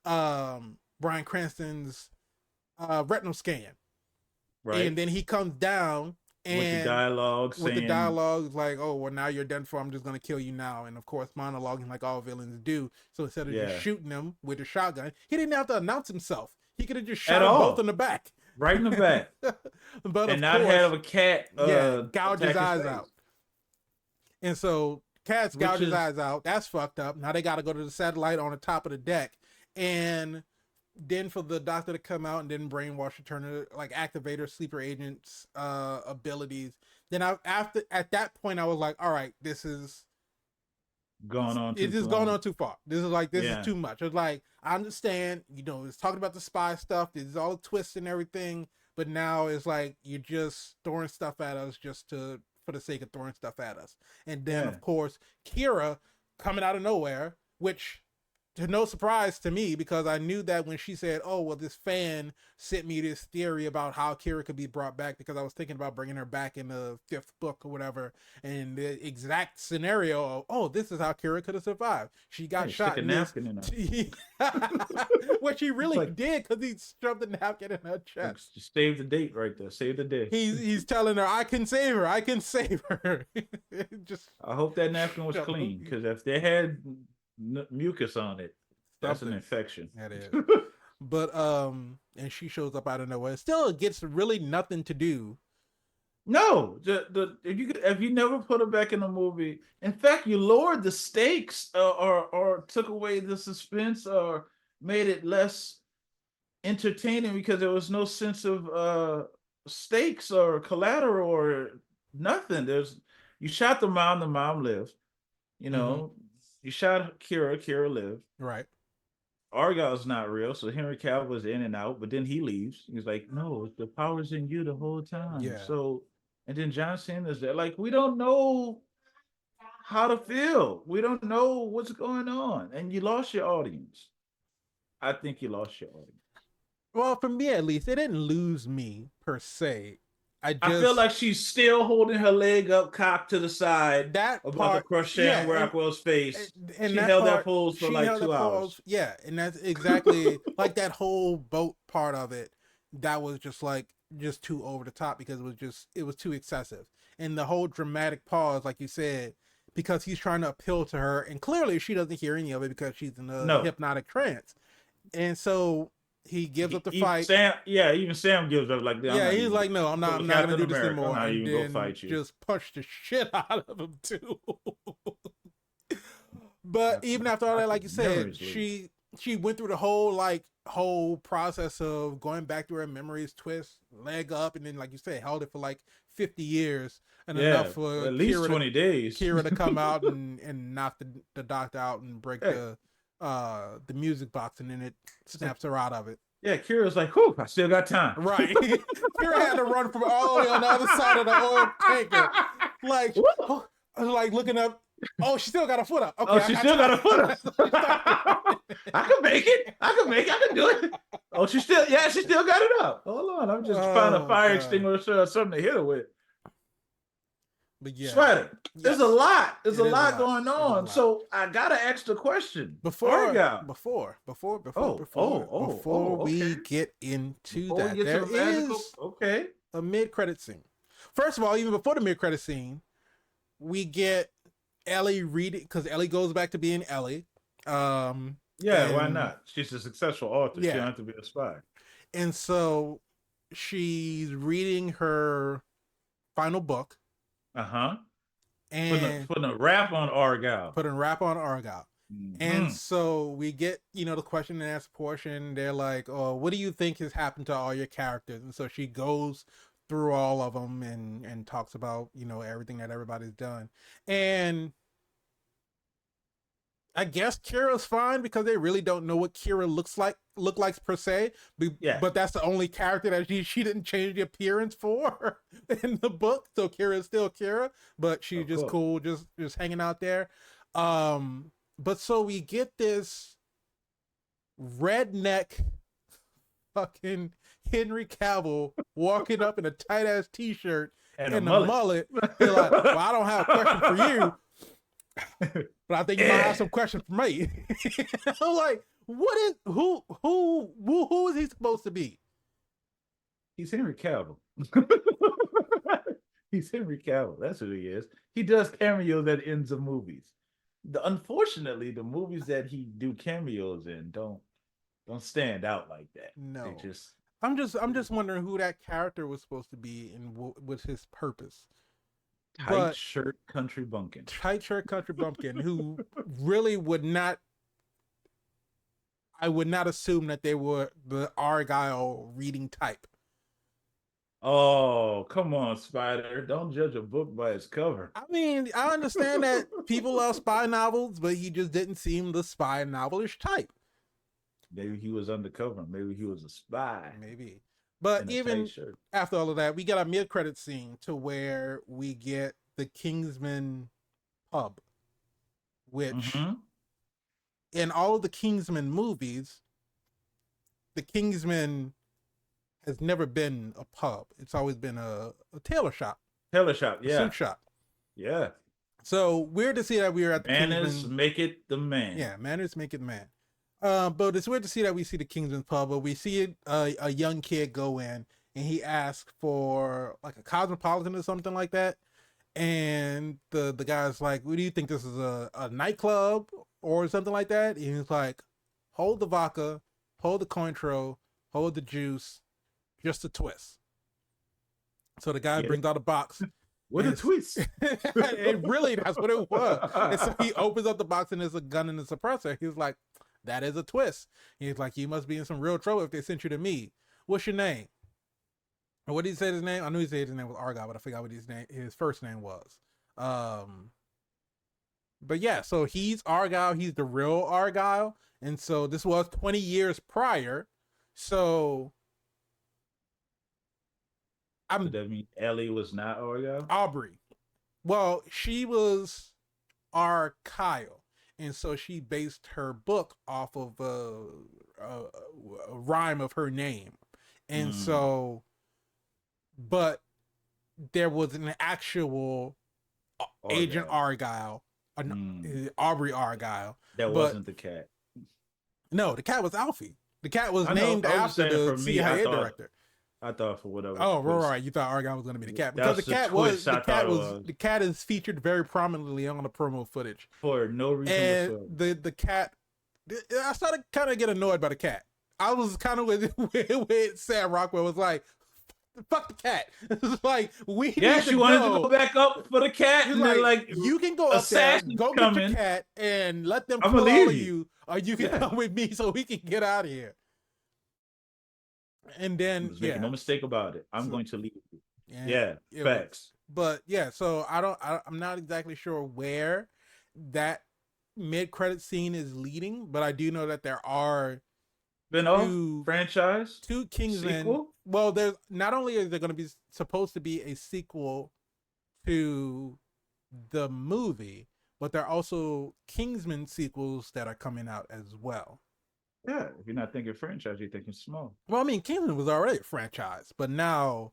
Bryan Cranston's retinal scan. And Right. then he comes down With the and dialogue with the saying, dialogue like, oh well, now you're done for, I'm just gonna kill you now. And of course monologuing like all villains do. So instead of just yeah, shooting him with a shotgun, he didn't have to announce himself. He could have just at shot them both in all, the back. right in the back, But and of not course, have a cat yeah, gouge his attack his eyes face, out. And so Cats which gouge his is eyes out. That's fucked up. Now they got to go to the satellite on the top of the deck, and then for the doctor to come out and then brainwash her, turn her, like activate her sleeper agent's abilities. Then after at that point I was like, all right, this is going on it too is going long. on too far. This is Yeah, too much. It's like I understand, it's talking about the spy stuff. There's all the twists and everything, but now it's like you're just throwing stuff at us just to for the sake of throwing stuff at us. And then yeah. of course Kira coming out of nowhere, which to no surprise to me because I knew that when she said, "Oh well, this fan sent me this theory about how Kira could be brought back," because I was thinking about bringing her back in the fifth book or whatever, and the exact scenario of, "Oh, this is how Kira could have survived. She got Hey, stick shot a in this," napkin in her. which he It's really like, did because he shoved the napkin in her like, chest. just save the date right there. Save the day. He's telling her, "I can save her. I can save her." Just I hope that napkin was shove clean because if they had mucus on it, that's an something. infection. That is. But and she shows up out of nowhere. Still gets really nothing to do. No, the if you never put her back in the movie, in fact, you lowered the stakes or took away the suspense or made it less entertaining because there was no sense of stakes or collateral or nothing. You shot the mom lived. You Mm-hmm. know, you shot Kira lived. Right. Argyle's not real, so Henry Cavill was in and out, but then he leaves. He's like, no, the power's in you the whole time. Yeah. So, and then John Cena's there. Like, we don't know how to feel. We don't know what's going on. And you lost your audience. I think you lost your audience. Well, for me at least, it didn't lose me per se. I I feel just like she's still holding her leg up, cocked to the side, that about to part, crush yeah, Sam Rockwell's face. and She that held that part, pose for she like held that 2 hours. pause, yeah, and that's exactly like that whole boat part of it. That was just like just too over the top because it was too excessive, and the whole dramatic pause, like you said, because he's trying to appeal to her, and clearly she doesn't hear any of it because she's in a No, hypnotic trance, and so he gives up the fight. Even Sam gives up. Like, I'm Yeah, not he's even like, no, so I'm not gonna Captain do this America. I'm anymore, not and even gonna then fight you. just punch the shit out of him too. But even after all that, like you said, she went through the whole process of going back to her memories, twist, leg up, and then like you said, held it for like 50 years, and enough Yeah, for at least 20 days. Kira to come out and knock the doctor out and break Hey, the music box, and then it snaps her out of it. yeah, Kira's like, whew, I still got time. Right. Kira had to run from all the way on the other side of the oil tanker. Like, oh, like looking up. Oh, she still got a foot up. Okay, Oh, she still got a foot up. I can make it. I can do it. Oh, she still got it up. Hold on, I'm just finding a fire extinguisher or something to hit her with. But yeah, Sweater. yes. There's a lot. There's It a is lot going on. So I gotta ask the question. Before Okay. we get into Before that, we get there to the magical, is okay. a mid-credit scene. First of all, even before the mid-credit scene, we get Ellie reading because Ellie goes back to being Ellie. Yeah, why not? She's a successful author. Yeah. She don't have to be a spy. And so she's reading her final book. Uh-huh. And putting a rap on Argylle. Putting a rap on Argylle. Mm-hmm. And so we get, the question and answer portion. They're like, oh, what do you think has happened to all your characters? And so she goes through all of them and talks about everything that everybody's done. And I guess Kira's fine because they really don't know what Kira look like per se. Yeah, But that's the only character that she didn't change the appearance for in the book. So Kira is still Kira, but she's of just course. cool, just hanging out there. But so we get this redneck fucking Henry Cavill walking up in a tight ass t-shirt And a and a mullet. mullet. He's like, "Well, I don't have a question for you, but I think you might have some questions for me." I'm like, what is who is he supposed to be? He's Henry Cavill. He's Henry Cavill. That's who he is. He does cameos at ends of movies. Unfortunately, the movies that he do cameos in don't stand out like that. They No, just I'm just wondering who that character was supposed to be and what was his purpose. tight But shirt country bumpkin. tight shirt country bumpkin who really would not. I would not assume that they were the Argyle reading type. Oh, come on, Spider. Don't judge a book by its cover. I mean, I understand that people love spy novels, but he just didn't seem the spy novelish type. Maybe he was undercover. Maybe he was a spy Maybe. But in a tight even shirt. after all of that, we got a mid-credit scene to where we get the Kingsman pub, which Mm-hmm. in all of the Kingsman movies, the Kingsman has never been a pub. It's always been a tailor shop, Tailor shop. a Yeah. suit shop. Yeah. So weird to see that we were at the Manners Kingsman. make it the man. Yeah, manners make it man. But it's weird to see that we see the Kingsman pub, but we see a young kid go in and he asks for like a cosmopolitan or something like that. And the guy's like, "What do you think, this is a nightclub or something like that?" And he's like, "Hold the vodka, hold the Cointreau, hold the juice, just a twist." So the guy Get it? brings out a box. What a twist. It really, that's what it was. And so he opens up the box and there's a gun and a suppressor. He's like, "That is a twist." He's like, "You must be in some real trouble if they sent you to me. What's your name?" And what did he say his name? I knew he said his name was Argylle, but I forgot what his first name was. Um, but yeah, so he's Argylle. He's the real Argylle. And so this was 20 years prior. So Did I'm that mean Ellie was not Oreo? Aubrey. Well, she was Kyle, and so she based her book off of a rhyme of her name, and Mm. so, but there was an actual Agent Argyle. Argyle, Mm. Aubrey Argyle, That but wasn't the cat. no, the cat was Alfie. The cat was I know. named I was just after saying the for me, CIA director. I thought for whatever Oh, twist. right. You thought Argyle was going to be the cat That because was the twist I thought it was. the cat is featured very prominently on the promo footage, For no reason and whatsoever. the cat. I started kind of get annoyed by the cat. I was kind of with Sam Rockwell was like, "Fuck the cat." It's like we Yes, need you to wanted go. to go back up for the cat, He's and like, then like "You can go up there, assassins go get your coming. cat, and let them I'm kill gonna all leave of you. you, or you can Yeah. come with me so we can get out of here." And then Just making no mistake about it. I'm So- going to leave you. and Yeah, it was- facts. but yeah, so I'm not exactly sure where that mid-credit scene is leading, but I do know that there are Spin-off two franchise Kingsmen. sequel. Well, there's not only is there going to be supposed to be a sequel to the movie, but there are also Kingsman sequels that are coming out as well. Yeah, if you're not thinking franchise, you're thinking small. Well, I mean, Kingsman was already a franchise, but now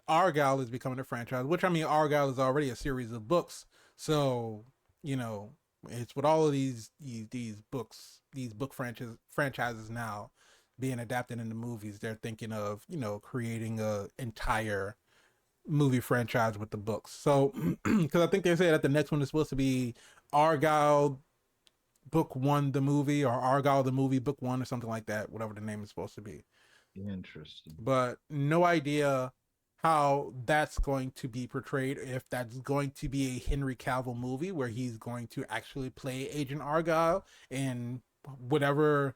Argyle is becoming a franchise, which I mean, Argyle is already a series of books. So, it's with all of these books, these book franchises now being adapted into movies, they're thinking of, creating a entire movie franchise with the books. So, because I think they said that the next one is supposed to be Argyle Book One, the movie, or Argyle the movie Book One, or something like that, whatever the name is supposed to be. Interesting. But no idea how that's going to be portrayed, if that's going to be a Henry Cavill movie where he's going to actually play Agent Argyle, and whatever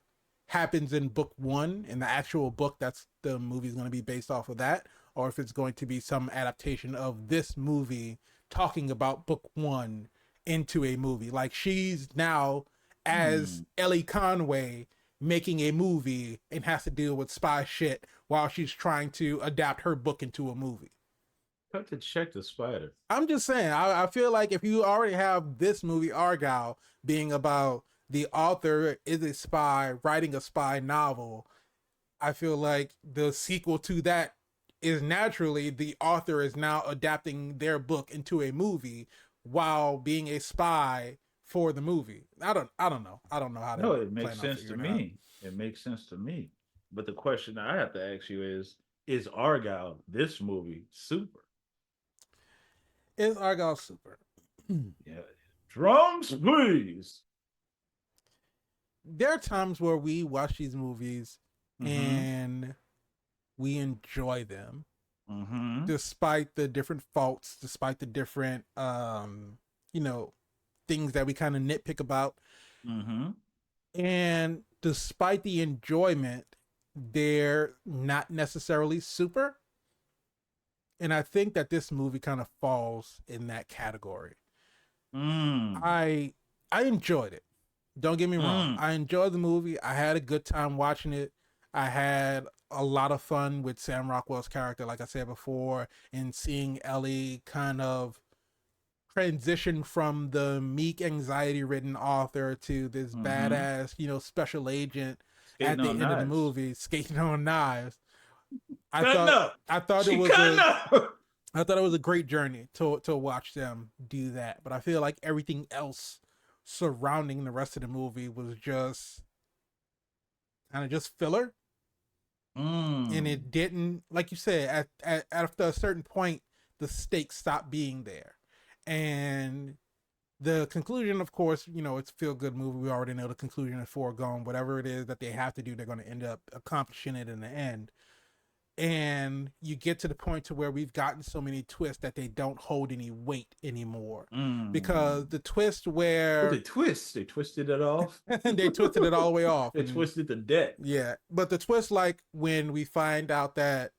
happens in book one, in the actual book, that's the movie's going to be based off of that, or if it's going to be some adaptation of this movie talking about book one into a movie. Like she's now as Ellie Conway making a movie and has to deal with spy shit while she's trying to adapt her book into a movie. Cut to check the spider. I'm just saying, I feel like if you already have this movie Argylle being about the author is a spy writing a spy novel, I feel like the sequel to that is naturally the author is now adapting their book into a movie while being a spy for the movie. I don't know. I don't know how to. No, it makes sense to me. It makes sense to me. But the question I have to ask you is Argylle this movie super? Is Argylle super? Yeah. Drums, please. There are times where we watch these movies and we enjoy them, despite the different faults, despite the different, things that we kind of nitpick about. And despite the enjoyment, they're not necessarily super. And I think that this movie kind of falls in that category. I enjoyed it. Don't get me wrong. I enjoyed the movie. I had a good time watching it. I had a lot of fun with Sam Rockwell's character, like I said before, and seeing Ellie kind of transition from the meek, anxiety-ridden author to this badass, special agent at the end of the movie, skating on knives. I thought it was a great journey to watch them do that. But I feel like everything else surrounding the rest of the movie was just kind of just filler. And it didn't, like you said, after a certain point, the stakes stopped being there. And the conclusion, of course, it's a feel-good movie. We already know the conclusion is foregone. Whatever it is that they have to do, they're going to end up accomplishing it in the end. And you get to the point to where we've gotten so many twists that they don't hold any weight anymore. Because the twist where they twisted it off. They twisted it all the way off. They twisted the deck. Yeah, but the twist, like when we find out that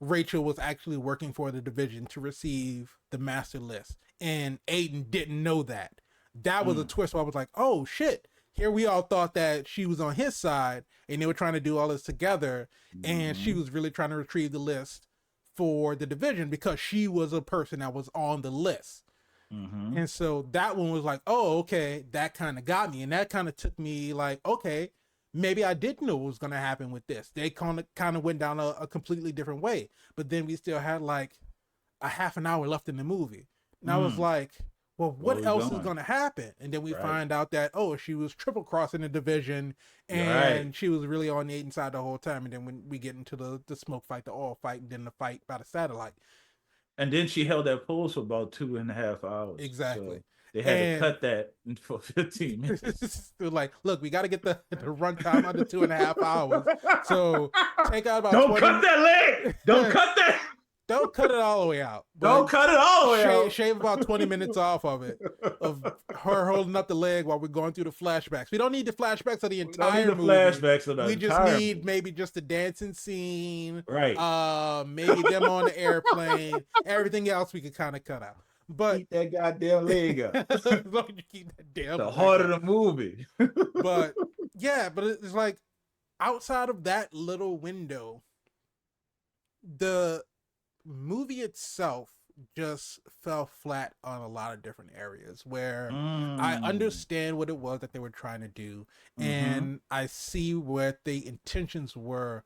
Rachel was actually working for the division to receive the master list, and Aiden didn't know that. That was a twist where I was like, oh shit. Here we all thought that she was on his side and they were trying to do all this together, and she was really trying to retrieve the list for the division because she was a person that was on the list. And so that one was like, oh, okay, that kind of got me. And that kind of took me like, okay, maybe I didn't know what was going to happen with this. They kind of went down a completely different way. But then we still had like a half an hour left in the movie. And I was like, well, what else is going to happen? And then we find out that, oh, she was triple crossing the division and she was really on the Aiden side the whole time. And then when we get into the smoke fight, the oil fight, and then the fight by the satellite. And then she held that pose for about 2.5 hours. Exactly. So they had to cut that for 15 minutes. They're like, look, we got to get the runtime under 2.5 hours. So take out about Don't cut that leg. Don't cut that. Don't cut it all the way out. Don't cut it all the way out. Shave about 20 minutes off of it, of her holding up the leg while we're going through the flashbacks. We don't need the flashbacks of the entire movie. Flashbacks of the we just need movie. Maybe just the dancing scene. Right. Maybe them on the airplane. Everything else we could kind of cut out. But keep that goddamn leg up. As long as you keep that damn the heart of the movie. But yeah, but it's like outside of that little window, the movie itself just fell flat on a lot of different areas where I understand what it was that they were trying to do, and I see what the intentions were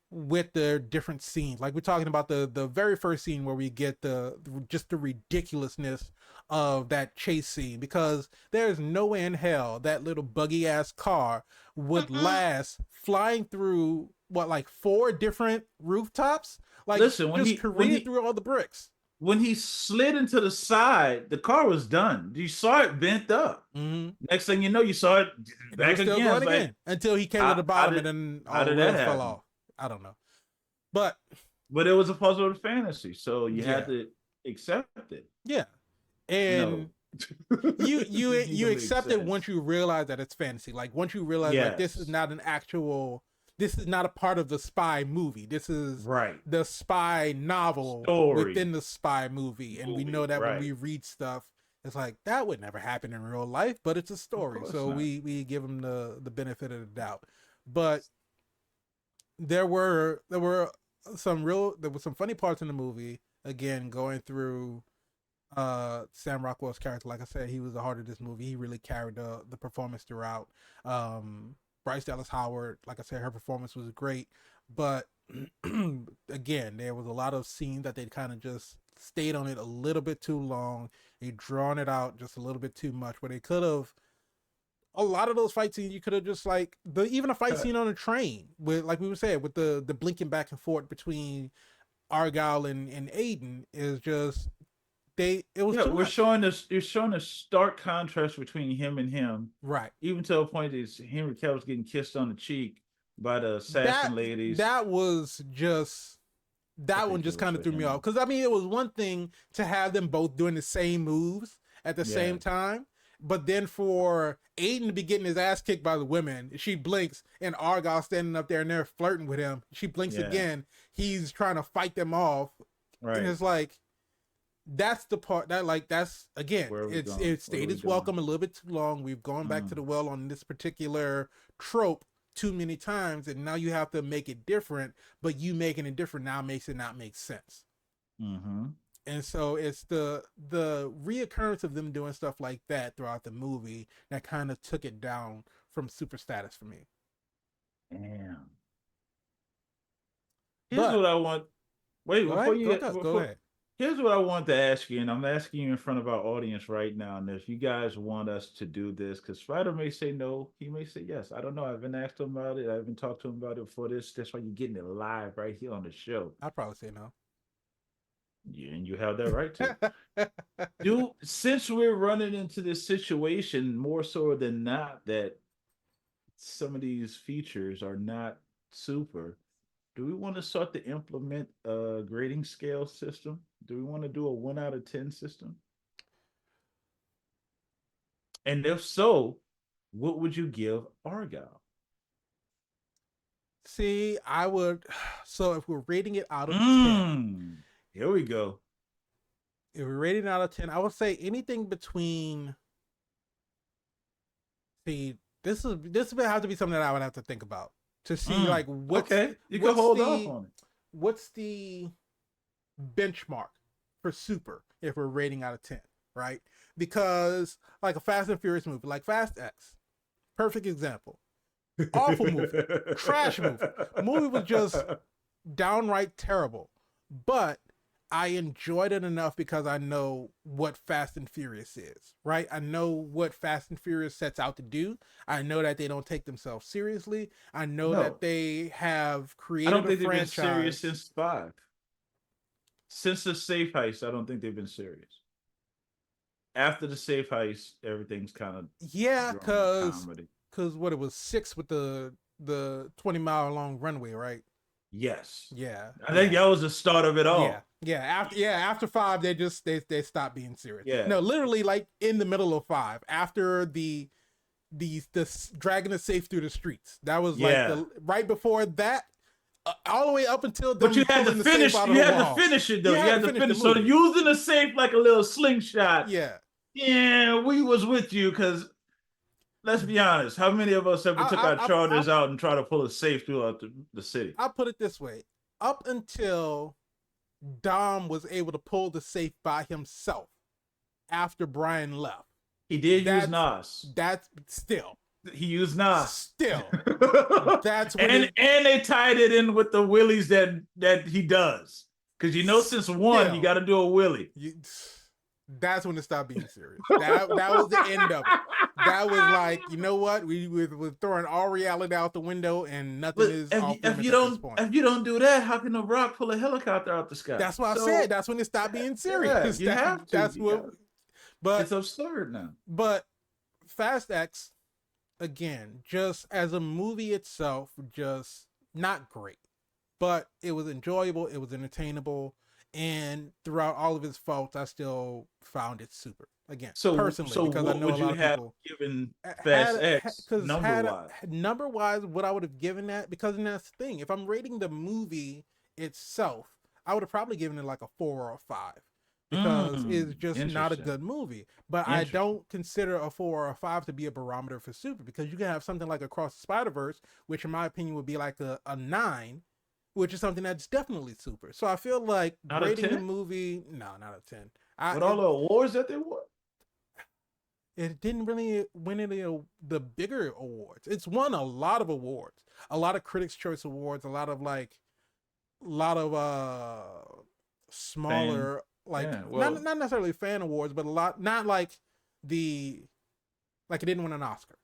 with the different scenes. Like we're talking about the very first scene where we get the ridiculousness of that chase scene, because there's no way in hell that little buggy ass car would last flying through like 4 different rooftops. Like, listen, just careening through all the bricks. When he slid into the side, the car was done. You saw it bent up. Next thing you know, you saw it back again. Going again until he came to the bottom and then all the wheels fell off. I don't know. But it was a puzzle of fantasy, so you had to accept it. Yeah. And you accept it once you realize that it's fantasy. Like once you realize like this is not an actual this is not a part of the spy movie. This is Right. the spy novel Story within the spy movie. And we know movie. that when Right. we read stuff, it's like that would never happen in real life, but it's a Of story. course So not. we give them the benefit of the doubt. But there were some funny parts in the movie. Again, going through Sam Rockwell's character, like I said, he was the heart of this movie. He really carried the performance throughout. Bryce Dallas Howard, like I said, her performance was great, but again, there was a lot of scenes that they kind of just stayed on it a little bit too long. They drawn it out just a little bit too much. Where they could have a lot of those fight scenes, you could have just like even a fight scene on a train with, like we were saying, with the blinking back and forth between Argylle and Aiden is just it was Yeah, too we're much. showing this. You're showing a stark contrast between him and him, Right. even to a point that Henry Cavill's getting kissed on the cheek by the That assassin ladies. that was just that one just Ridiculous kind of for threw me off him. because I mean it was one thing to have them both doing the same moves at the Yeah, same time, but then for Aiden to be getting his ass kicked by the women, she blinks and Argyle standing up there and they're flirting with him. She blinks yeah, again. He's trying to fight them off, and right. it's like that's the part that like that's again Where are we it's going? it Where are stayed we its going? welcome a little bit too long. We've gone back to the Mm, well on this particular trope too many times, and now you have to make it different, but you making it different now makes it not make sense. mm-hmm. And so it's the reoccurrence of them doing stuff like that throughout the movie that kind of took it down from super status for me. Damn. Here's But what I want. Wait, go before ahead, you go before ahead. here's what I want to ask you, and I'm asking you in front of our audience right now. And if you guys want us to do this, because Spider may say no, he may say yes. I don't know. I haven't asked him about it. I haven't talked to him about it before this. That's why you're getting it live right here on the show. I'd probably say no. Yeah, and you have that right to. Do since we're running into this situation more so than not that some of these features are not super. Do we want to start to implement a grading scale system? Do we want to do a 1 out of 10 system? And if so, what would you give Argyle? See, I would. So if we're rating it out of 10, Mm, here we go. if we're rating it out of 10, I would say anything between. See, this would have to be something that I would have to think about to see Mm, like okay, you can hold off on it. what's the benchmark for super if we're rating out of 10, right? Because like a Fast and Furious movie, like Fast X, perfect example. Awful movie, trash movie. Movie was just downright terrible, but I enjoyed it enough because I know what Fast and Furious is, right? I know what Fast and Furious sets out to do. I know that they don't take themselves seriously. I know that No, they have I don't created a think they've been serious franchise. since five. Since the safe heist, I don't think they've been serious. After the safe heist, everything's kind of Yeah, drawn to comedy. cause what it was 6 with the 20-mile long runway, right? Yes. Yeah, I think yeah. that was the start of it Yeah, all. yeah. After 5, they stopped being serious. Yeah. No, literally, like in the middle of 5, after the dragging the safe through the streets. That was like Yeah. the right before that, all the way up until But them you had to pulling the safe finish, out of you the had to wall. finish it though. You You had to had to finish the finish. So movie. using the safe like a little slingshot. Yeah, Yeah, we was with you because let's be honest, how many of us ever took our I charters out and tried to pull a safe throughout the city? I put it this way: up until Dom was able to pull the safe by himself after Brian left. He did use That's Nas. that's still He used Nas. still that's when And they tied it in with the willies that he does. Because you know, since one, you still got to do a willie. that's when it stopped being serious. That was the end of it. That was like, you know what? We're throwing all reality out the window, and nothing But is if off you, if limits you at this don't point. if you don't do that, how can the Rock pull a helicopter out the sky? That's why I So said that's when it stopped being yeah, serious. you have to. That's You what. got But it's absurd now. but Fast X again, just as a movie itself, just not great, but it was enjoyable. It was entertainable. And throughout all of his faults, I still found it super. Again, So, personally, so because I what know a would lot you of have people given Fast had X because number wise? number wise what I would have given that, because that's the thing. If I'm rating the movie itself, I would have probably given it like a 4 or a 5, because it's just not a Interesting. good movie. But I Interesting. don't consider a 4 or a 5 to be a barometer for super, because you can have something like Across the Spider Verse, which in my opinion would be like a 9, which is something that's definitely super. So I feel like Out of grading the 10? movie, no, not a 10. I With all the awards that they won? it didn't really win any of the bigger awards. It's won a lot of awards, a lot of Critics' Choice Awards, a lot of Fan. smaller, like Yeah. Well, not necessarily fan awards, but a lot, not like it didn't win an Oscar.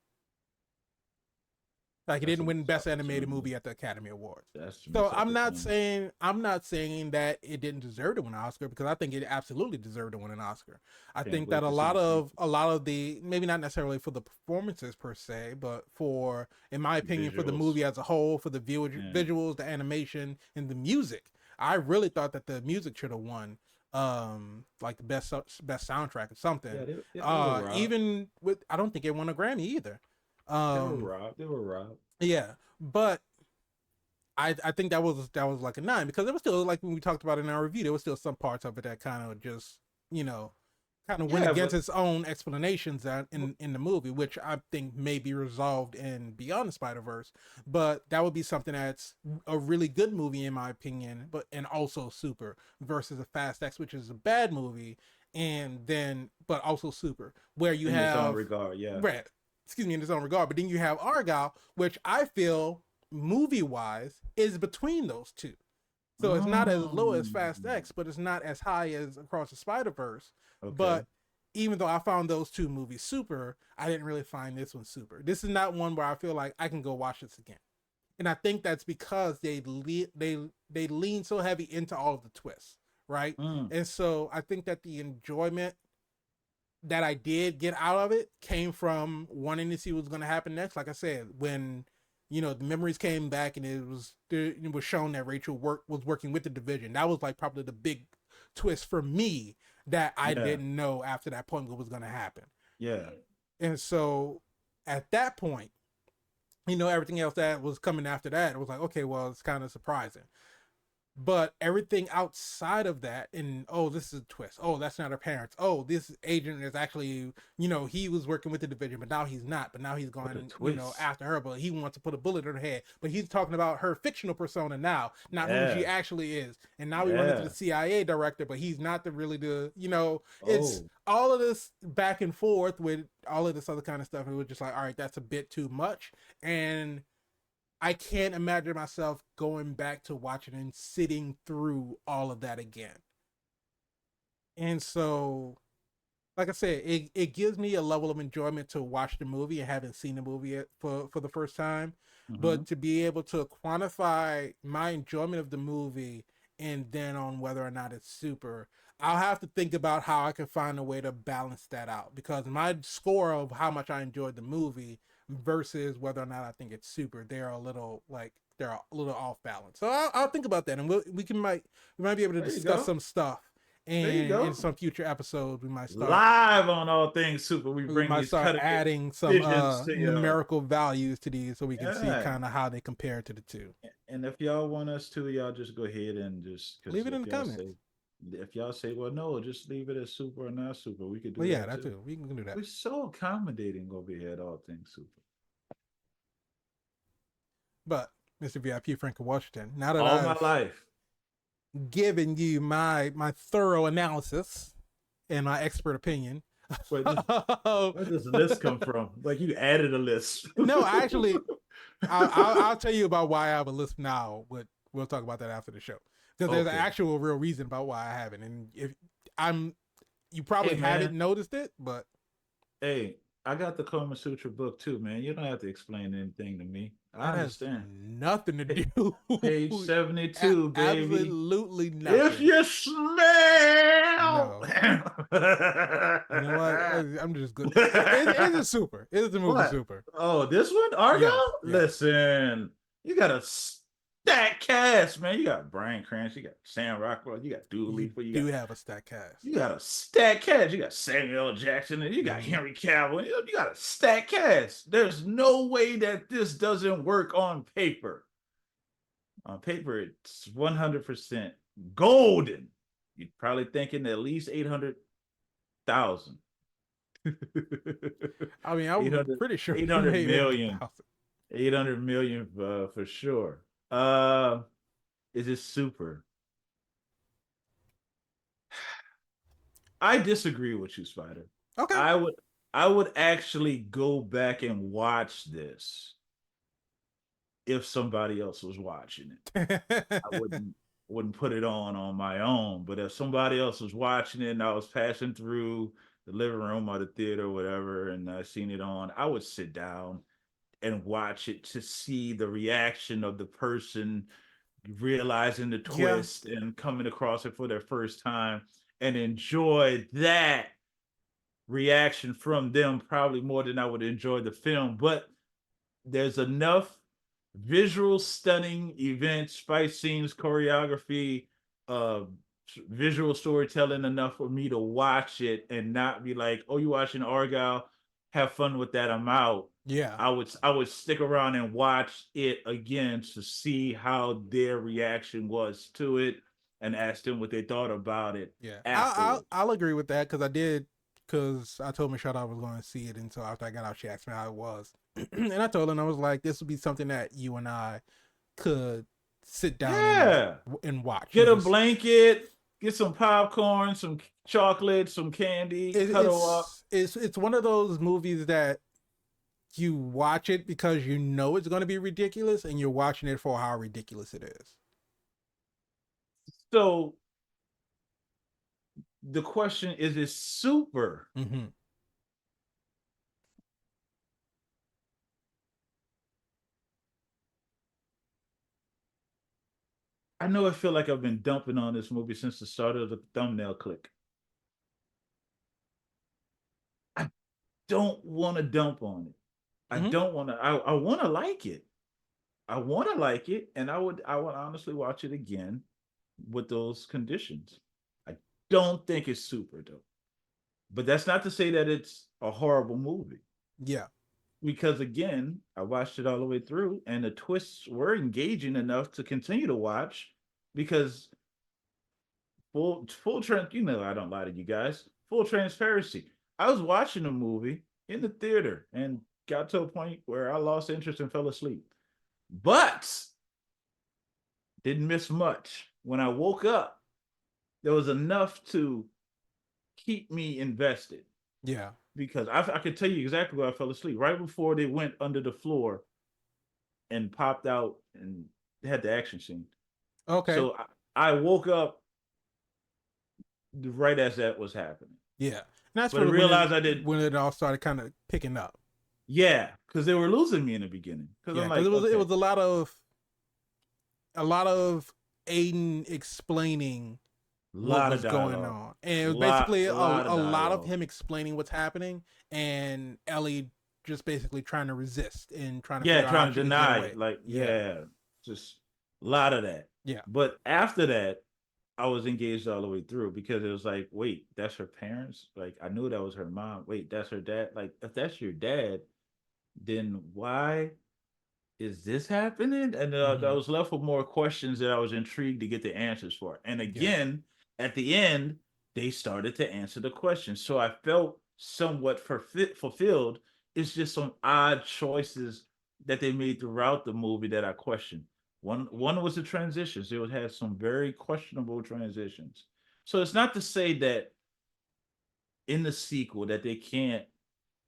Like it that's didn't a win missed Best Animated opportunity. Movie at the Academy Awards. That's a So missed opportunity. I'm not saying that it didn't deserve to win an Oscar, because I think it absolutely deserved to win an Oscar. I Can't think that wait to see the sequel. a lot of the, maybe not necessarily for the performances per se, but for, in my opinion, for the Visuals. movie as a whole, for the Yeah. visuals, the animation, and the music. I really thought that the music should have won like the best soundtrack or something. Yeah, they were robbed. Even with, I don't think it won a Grammy either. They were Um robbed. They were robbed. yeah, but I think that was like a 9, because it was still, like when we talked about it in our review, there was still some parts of it that kind of just, you know, kind of went Yeah, against but its own explanations that in the movie, which I think may be resolved in Beyond the Spider Verse. But that would be something that's a really good movie in my opinion, but and also super, versus a Fast X, which is a bad movie, and then but also super, where you in its own have regard, yeah. right, excuse me, in its own regard. But then you have Argylle, which I feel movie wise is between those two. So it's not as low as Fast Mm. X, but it's not as high as Across the Spider Verse. Okay. But even though I found those two movies super, I didn't really find this one super. This is not one where I feel like I can go watch this again. And I think that's because they lean so heavy into all of the twists, right? Mm. And so I think that the enjoyment that I did get out of it came from wanting to see what's going to happen next. Like I said, when the memories came back and it was shown that Rachel was working with the Division. That was like probably the big twist for me that I Yeah. didn't know after that point what was going to happen. Yeah. And so at that point, everything else that was coming after that, it was like, okay, well, it's kind of surprising. But everything outside of that, and oh, this is a twist. Oh, that's not her parents. Oh, this agent is actually, he was working with the Division, but now he's not. But now he's What a going, twist. after her. But he wants to put a bullet in her head. But he's talking about her fictional persona now, not who she Yeah. actually is. And now we run into the Yeah. CIA director, but he's not it's Oh. all of this back and forth with all of this other kind of stuff. It was just like, all right, that's a bit too much. And I can't imagine myself going back to watching and sitting through all of that again. And so, like I said, it gives me a level of enjoyment to watch the movie and haven't seen the movie yet for the first time. Mm-hmm. But to be able to quantify my enjoyment of the movie and then on whether or not it's super, I'll have to think about how I can find a way to balance that out, because my score of how much I enjoyed the movie versus whether or not I think it's super, they're a little off balance. So I'll think about that, and we might be able to There you discuss go. some stuff. There you And in go. some future episodes, Live on All Things Super, we we bring might these start cutting edge adding some visions to you. numerical values to these, so we can see Yeah. kind of how they compare to the two. And if y'all want us to, y'all just go ahead and just Leave because it in the comments. if y'all say, well, no, just leave it as super or not super, we could Well, do yeah, that that too. too. We can do that. We're so accommodating over here at All Things Super. But Mr. VIP Frank of Washington, now that All my I've life. given you my thorough analysis and my expert opinion, Where does no, where does the list come from? Like you added a list. actually, I'll tell you about why I have a list now. But we'll talk about that after the show, because there's an Okay. actual real reason about why I haven't. And if I'm, you probably Hey haven't man. noticed it, but Hey, I got the Kama Sutra book too, man. You don't have to explain anything to me. I that has understand. nothing to do. Page 72, baby. Absolutely If nothing. you smell. No. You know what? I'm just good. It is super. It is the movie What? super. Oh, this one? Argo? Yes, yes. Listen, you gotta step stacked cast, man. You got Bryan Cranston, you got Sam Rockwell, you got Dua You Lipa, do have a stack cast. you got a stacked cast. You got Samuel L. Jackson, and you got Mm-hmm. Henry Cavill. You got a stacked cast. There's no way that this doesn't work on paper. On paper, it's 100% golden. You're probably thinking at least 800,000. I mean, I'm 800, pretty sure eight you hundred made million, 800,000. 800 million for sure. Uh, is it super? I disagree with you, Spider. Okay. I would I would actually go back and watch this if somebody else was watching it. I wouldn't put it on my own, but if somebody else was watching it and I was passing through the living room or the theater or whatever and I seen it on, I would sit down and watch it to see the reaction of the person realizing the Yeah. twist and coming across it for their first time and enjoy that reaction from them probably more than I would enjoy the film. But there's enough visual stunning events, fight scenes, choreography, uh visual storytelling enough for me to watch it and not be like, oh, you watching Argylle, have fun with that, I'm out. Yeah. I would stick around and watch it again to see how their reaction was to it and ask them what they thought about it Yeah. afterwards. I'll agree with that because I did, because I told Michelle I was going to see it, and so after I got out, she asked me how it was, and I told her, and I was like, this would be something that you and I could sit down Yeah. and watch and Get a just blanket, get some popcorn, some chocolate, some candy, cuddle up. it's one of those movies that you watch it because you know it's going to be ridiculous, and you're watching it for how ridiculous it is. So the question is super? Mm-hmm. I know I feel like I've been dumping on this movie since the start of the thumbnail click. I don't want to dump on it. I Mm-hmm. don't want to. I want to like it. I want to like it, and I would honestly watch it again with those conditions. I don't think it's super though. But that's not to say that it's a horrible movie. Yeah. Because again, I watched it all the way through, and the twists were engaging enough to continue to watch. Because full trans, I don't lie to you guys. Full transparency. I was watching a movie in the theater and got to a point where I lost interest and fell asleep. But didn't miss much. When I woke up, there was enough to keep me invested Yeah. because I could tell you exactly where I fell asleep right before they went under the floor and popped out and had the action scene. Okay. So I woke up right as that was happening, Yeah. And that's but I really realized I did. when it all started kind of picking up. Yeah, because they were losing me in the beginning. Because Yeah, I'm because like, it okay, was a lot of Aiden explaining what lot of was going dialogue, on, and it was lot basically lot of a lot of dialogue. him explaining what's happening, and Ellie just basically trying to resist and trying to Yeah, figure out how trying to she could get deny it. away. Like, Yeah. yeah, just a lot of that. Yeah. But after that, I was engaged all the way through because it was like, wait, that's her parents. Like, I knew that was her mom. Wait, that's her dad. Like, if that's your dad, then why is this happening? And I Mm-hmm. was left with more questions that I was intrigued to get the answers for. And Yeah. again, at the end, they started to answer the questions. So I felt somewhat fulfilled. It's just some odd choices that they made throughout the movie that I questioned. One was the transitions. It had some very questionable transitions. So it's not to say that in the sequel that they can't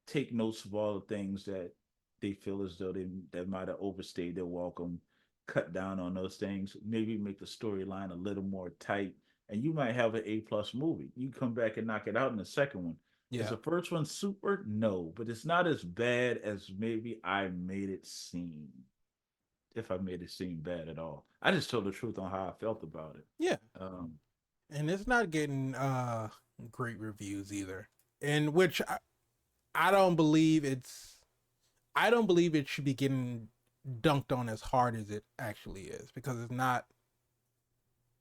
take notes of all the things that they feel as though they might have overstayed their welcome, cut down on those things, maybe make the storyline a little more tight, and you might have an A+ movie. You come back and knock it out in the second one. Is Yeah. the first one super? No, but it's not as bad as maybe I made it seem. If I made it seem bad at all, I just told the truth on how I felt about it. Yeah. Um, And it's not getting great reviews either. And which I don't believe it's I don't believe it should be getting dunked on as hard as it actually is, because it's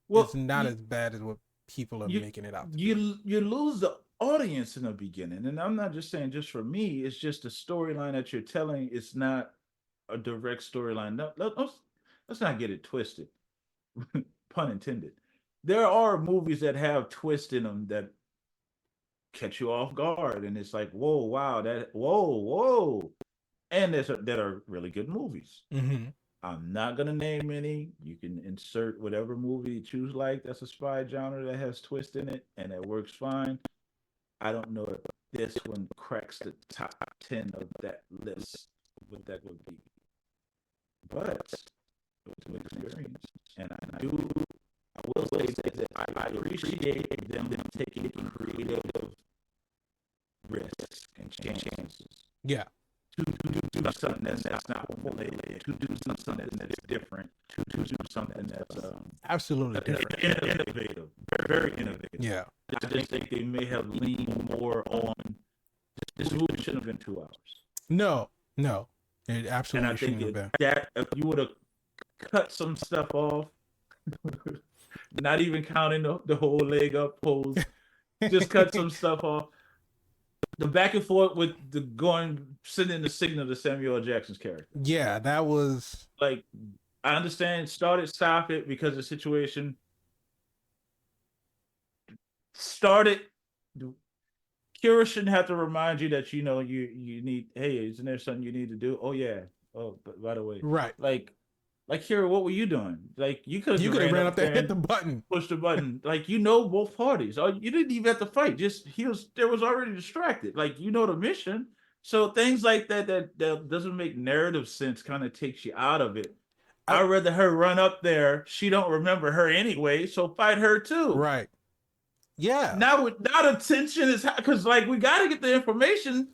Well, not as bad as what people are you making it out to be. you lose the audience in the beginning, and I'm not just saying just for me. It's just the storyline that you're telling. It's not a direct storyline. No, let's not get it twisted. Pun intended. There are movies that have twists in them that catch you off guard, and it's like, whoa, wow, whoa, and that are really good movies. Mm-hmm. I'm not gonna name any. You can insert whatever movie you choose. Like that's a spy genre that has twist in it, and it works fine. I don't know if this one cracks the top 10 of that list. What that would be, but it was an experience, and I will say that I appreciate them taking creative risks and chances Yeah, to do something that's not formulated, to do something that's different, to do something that's absolutely different. innovative, very innovative. Yeah. I just think they may have leaned more on this movie shouldn't have been 2 hours. No, no, it And absolutely I think shouldn't have been. that if you would have cut some stuff off, not even counting the whole leg up pose, just cut some stuff off. The back and forth with the going sending the signal to Samuel L. Jackson's character. Yeah, that was Like, I understand, stop it because the situation started. Kira shouldn't have to remind you that you need. Hey, isn't there something you need to do? Oh yeah. Oh, but by the way, right. like Kira, what were you doing? Like you could have ran up there, and hit the button. pushed the button. Like both parties. Oh, you didn't even have to fight. Just there was already distracted. Like the mission. So things like that doesn't make narrative sense. Kind of takes you out of it. I'd rather her run up there. She don't remember her anyway, so fight her too. Right. Yeah. Now the tension is because like we got to get the information,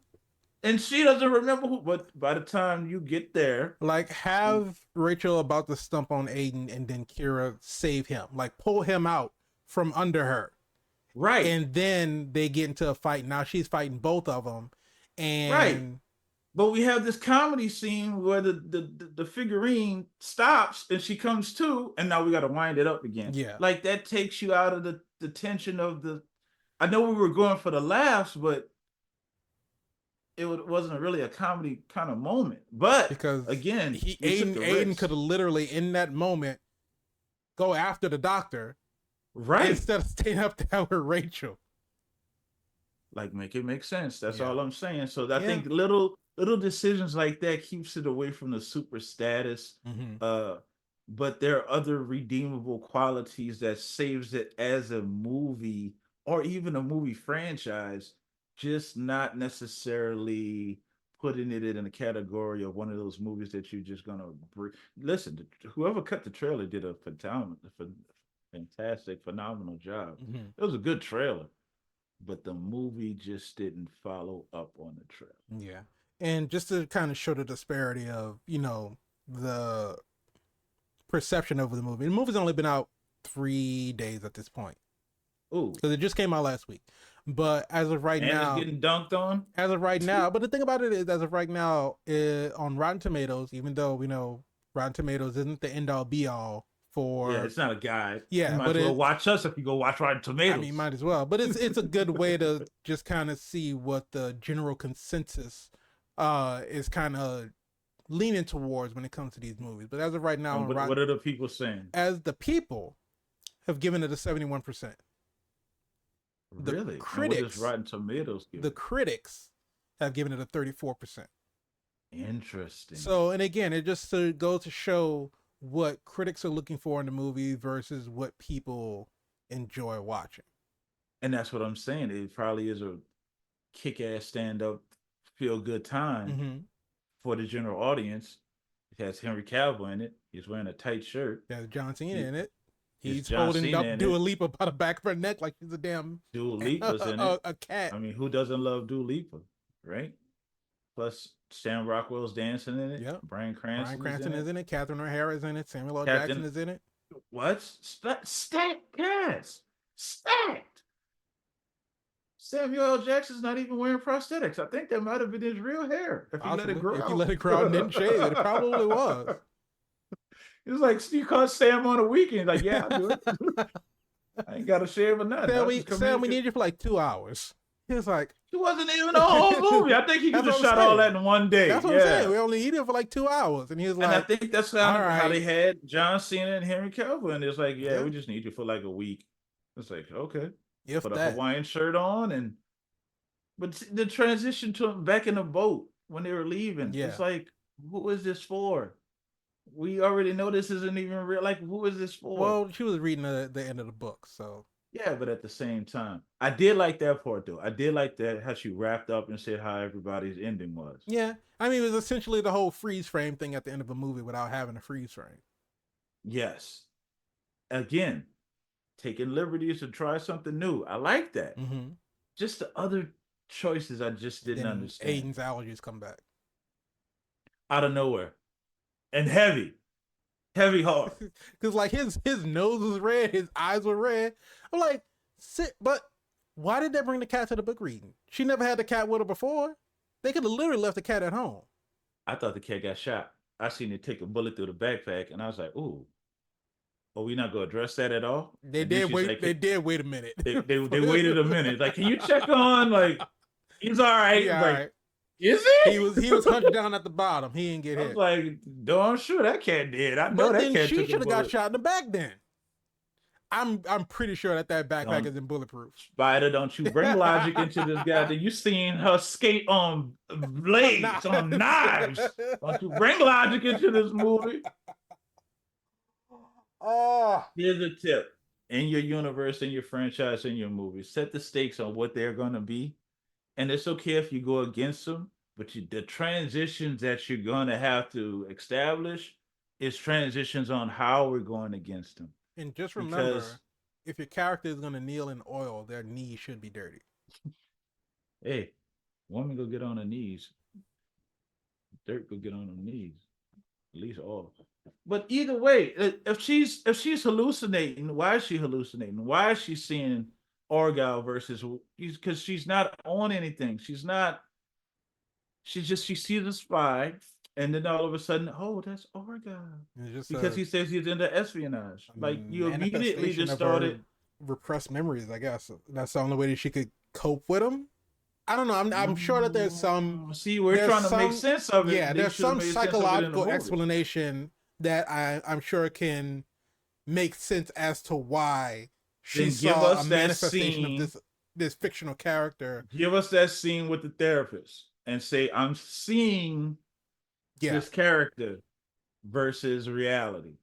and she doesn't remember who. But by the time you get there, like have Rachel about to stump on Aiden, and then Kira save him, like pull him out from under her. Right. And then they get into a fight. Now she's fighting both of them, and right. But we have this comedy scene where the figurine stops and she comes to, and now we got to wind it up again. Yeah. Like that takes you out of the tension of the. I know we were going for the laughs, but it wasn't really a comedy kind of moment. But because again, Aiden could have literally in that moment go after the doctor, right? Instead of staying up there with Rachel. Like make it make sense. That's all I'm saying. So I think little decisions like that keeps it away from the super status. Mm-hmm. But there are other redeemable qualities that saves it as a movie or even a movie franchise, just not necessarily putting it in a category of one of those movies that you're just gonna listen. Whoever cut the trailer did a fantastic, phenomenal job. Mm-hmm. It was a good trailer, but the movie just didn't follow up on the trailer. Yeah, and just to kind of show the disparity of the perception of the movie. The movie's only been out 3 days at this point. Ooh, because it just came out last week. But as of right now, it's getting dunked on. As of right now, but the thing about it is, as of right now, on Rotten Tomatoes, even though we know Rotten Tomatoes isn't the end all be all for, it's not a guide. Yeah, you might as well watch us if you go watch Rotten Tomatoes. I mean, might as well. But it's a good way to just kind of see what the general consensus is kind of leaning towards when it comes to these movies. But as of right now, what are the people saying? As the people have given it a 71%. Really? Critics, Rotten Tomatoes give the critics have given it a 34%. Interesting. So, and again, it just goes to show what critics are looking for in the movie versus what people enjoy watching. And that's what I'm saying. It probably is a kick-ass stand-up, feel-good time for the general audience. It has Henry Cavill in it. He's wearing a tight shirt. It has John Cena in it. He's holding up Dua Lipa by the back of her neck like she's a damn Dua Lipa's in it. A cat. I mean, who doesn't love Dua Lipa, right? Plus, Sam Rockwell's dancing in it. Yep. Bryan Cranston is in it. Catherine O'Hara is in it. Samuel L. Jackson is in it. What? Stacked cast. Stacked. Samuel L. Jackson's not even wearing prosthetics. I think that might have been his real hair if he let it Possibly. grow If you out. let it grow out and didn't shave it, it probably was. It was like, you caught Sam on a weekend. Like, yeah, I'll do it. I ain't got to shave or nothing. Sam, I'll just come Sam, in. we need you for like 2 hours. He was like, It wasn't even a whole movie. I think he could have shot all that in one day. That's what I'm saying. We only needed him for like 2 hours. And he was And I like, think that's how they had John Cena and Henry Cavill. And it's like, yeah, we just need you for like a week. It's like, okay. If Put a that. Hawaiian shirt on. But the transition to him back in the boat when they were leaving, it's like, who is this for? We already know this isn't even real. Like, who is this for? Well, she was reading the end of the book, so. Yeah, but at the same time, I did like that part though. I did like that how she wrapped up and said how everybody's ending was. Yeah, I mean, it was essentially the whole freeze frame thing at the end of a movie without having a freeze frame. Yes. Again, taking liberties to try something new. I like that. Mm-hmm. Just the other choices I just didn't understand. Aiden's allergies come back out of nowhere, and heavy hard. Because like his nose was red, his eyes were red. I'm like, but why did they bring the cat to the book reading? She never had the cat with her before. They could have literally left the cat at home. I thought the cat got shot. I seen it take a bullet through the backpack, and I was like, "Ooh, are we not gonna address that at all?" They did wait. Like, they did wait a minute. They waited a minute. Like, can you check on? Like, he's all right. Yeah, like, all right. Is he? He was hunched down at the bottom. He didn't get hit. I was like, darn sure that cat did. I know but that then cat. She should have got shot in the back. Then I'm pretty sure that backpack isn't bulletproof. Spider, don't you bring logic into this guy? That you seen her skate on blades, on knives. Don't you bring logic into this movie? Oh, here's a tip: in your universe, in your franchise, in your movie, set the stakes on what they're gonna be. And it's okay if you go against them, but the transitions that you're going to have to establish is transitions on how we're going against them. And just remember, if your character is going to kneel in oil, their knees should be dirty. Hey, woman go get on her knees. Dirt go get on her knees. At least oil. But either way, if she's hallucinating, why is she hallucinating? Why is she seeing Argylle versus, because she's not on anything. She sees a spy, and then all of a sudden, oh, that's Argylle. Because he says he's into espionage. Like, you immediately just started repressed memories, I guess. That's the only way that she could cope with them. I don't know. I'm sure that there's some. See, we're trying to make sense of it. Yeah, there's some psychological explanation that I'm sure can make sense as to why she saw a manifestation of this fictional character. Give us that scene with the therapist and say, I'm seeing this character versus reality.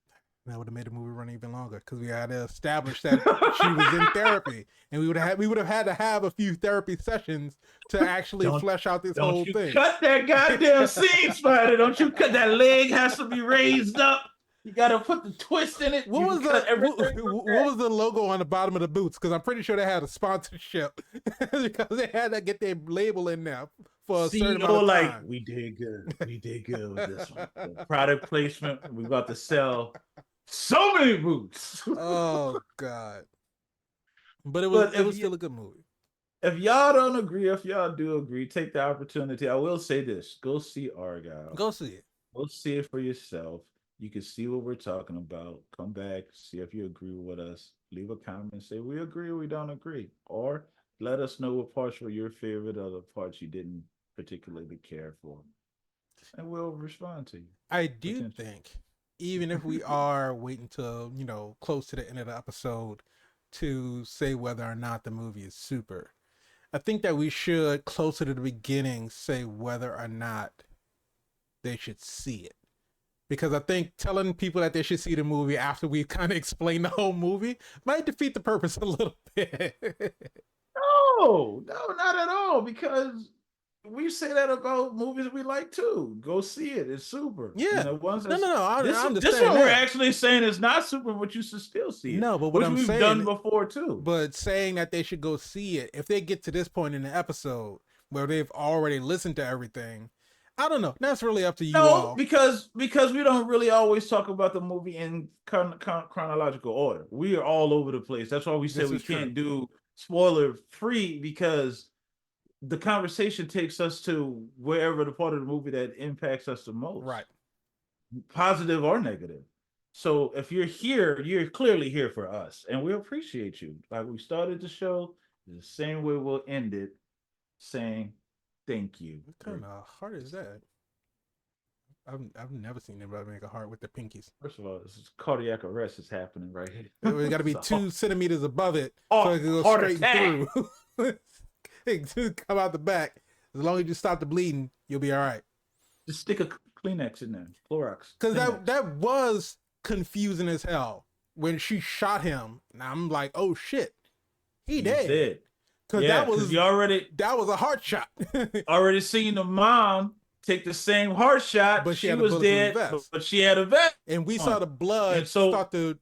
That would have made the movie run even longer because we had to establish that she was in therapy, and we would have had to have a few therapy sessions to actually flesh out this whole thing. Cut that goddamn scene, Spider! Don't you cut that leg? Has to be raised up. You gotta put the twist in it. What was the logo on the bottom of the boots? Because I'm pretty sure they had a sponsorship because they had to get their label in there for a certain amount of time. We did good. We did good with this one. The product placement. We got to sell so many boots. Oh God! But it was still a good movie. If y'all don't agree, if y'all do agree, take the opportunity. I will say this: go see Argylle. Go see it. Go see it for yourself. You can see what we're talking about. Come back, see if you agree with us. Leave a comment and say we agree or we don't agree. Or let us know what parts were your favorite or the parts you didn't particularly care for. And we'll respond to you. I do think, even if we are waiting till, close to the end of the episode to say whether or not the movie is super, I think that we should, closer to the beginning, say whether or not they should see it. Because I think telling people that they should see the movie after we've kind of explained the whole movie might defeat the purpose a little bit. No, not at all. Because we say that about movies we like too. Go see it. It's super. Yeah. No. I understand. This is what we're actually saying is not super, but you should still see it. No, but what I'm saying, we've done before too. But saying that they should go see it, if they get to this point in the episode where they've already listened to everything, I don't know. That's really up to you all. Because we don't really always talk about the movie in chronological order. We are all over the place. That's why we said we can't do spoiler free because the conversation takes us to wherever the part of the movie that impacts us the most, Right. positive or negative. So if you're here, you're clearly here for us, and we appreciate you. Like we started the show, the same way we'll end it, saying thank you. What kind of heart is that? I've never seen anybody make a heart with their pinkies. First of all, this is cardiac arrest is happening right here. It got to be 2 centimeters above it so it can go heart straight attack. through. It can come out the back. As long as you stop the bleeding, you'll be all right. Just stick a Kleenex in there, Clorox. Because that was confusing as hell when she shot him. And I'm like, oh shit, he dead. Because that was a heart shot. already seen the mom take the same heart shot, but she was dead, but she had a vest. And we saw the blood start to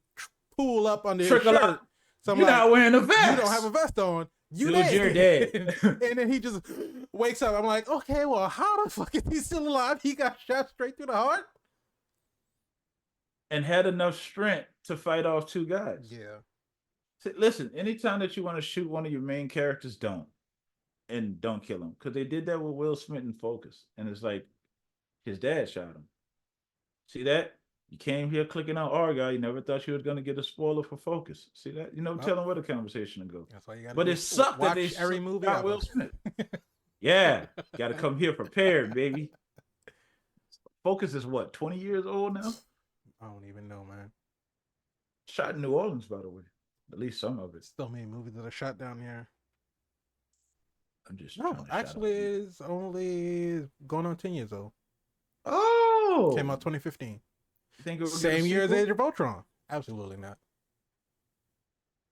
pool up under his shirt. Out. So you're not wearing a vest. You don't have a vest on. You're dead. And then he just wakes up. I'm like, okay, well, how the fuck is he still alive? He got shot straight through the heart? And had enough strength to fight off 2 guys. Yeah. So, listen, anytime that you want to shoot one of your main characters, don't kill him. Because they did that with Will Smith in Focus. And it's like, his dad shot him. See that? You came here clicking on Argylle. You never thought you was going to get a spoiler for Focus. See that? Tell them where the conversation to go. That's why you got. But it sucked that they every movie got Will Smith. Yeah. Got to come here prepared, baby. Focus is what, 20 years old now? I don't even know, man. Shot in New Orleans, by the way. At least some of it. Still many movies that are shot down here. I'm just actually, it's only going on 10 years old. Oh, came out 2015. You think it same year as Age of Ultron? Absolutely not.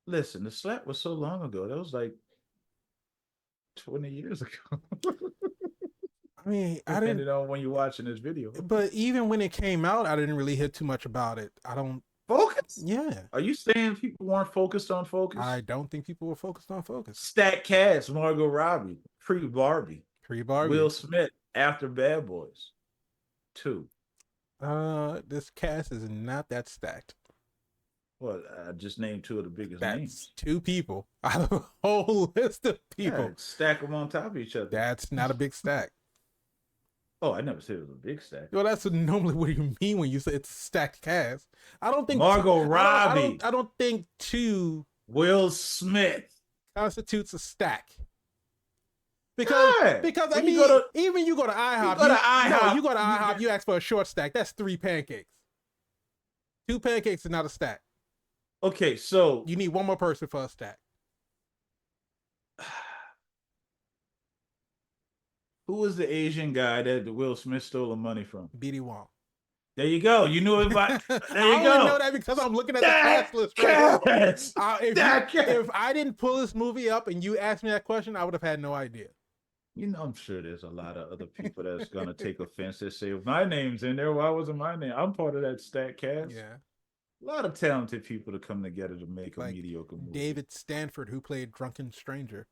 Listen, the slap was so long ago. That was like 20 years ago. I mean, I didn't know when you're watching this video. But even when it came out, I didn't really hear too much about it. I don't. Focus? Yeah. Are you saying people weren't focused on Focus? I don't think people were focused on Focus. Stacked cast, Margot Robbie, pre-Barbie. Pre-Barbie. Will Smith, after Bad Boys 2. This cast is not that stacked. Well, I just named 2 of the biggest names. 2 people out of a whole list of people. Yeah, stack them on top of each other. That's not a big stack. Oh, I never said it was a big stack. Well, that's normally what you mean when you say it's a stacked cast. I don't think Margot Robbie. I don't think 2 Will Smith constitutes a stack. Because I mean, even you go to IHOP. You go to IHOP. You ask for a short stack. That's 3 pancakes. 2 pancakes is not a stack. Okay, so you need one more person for a stack. Who was the Asian guy that Will Smith stole the money from? BD Wong. There you go. You knew it by there you I only know that because I'm looking at the cast list. If I didn't pull this movie up and you asked me that question, I would have had no idea. I'm sure there's a lot of other people that's gonna take offense that say if my name's in there, why wasn't my name? I'm part of that stat cast. Yeah. A lot of talented people to come together to make a mediocre movie. David Stanford, who played Drunken Stranger.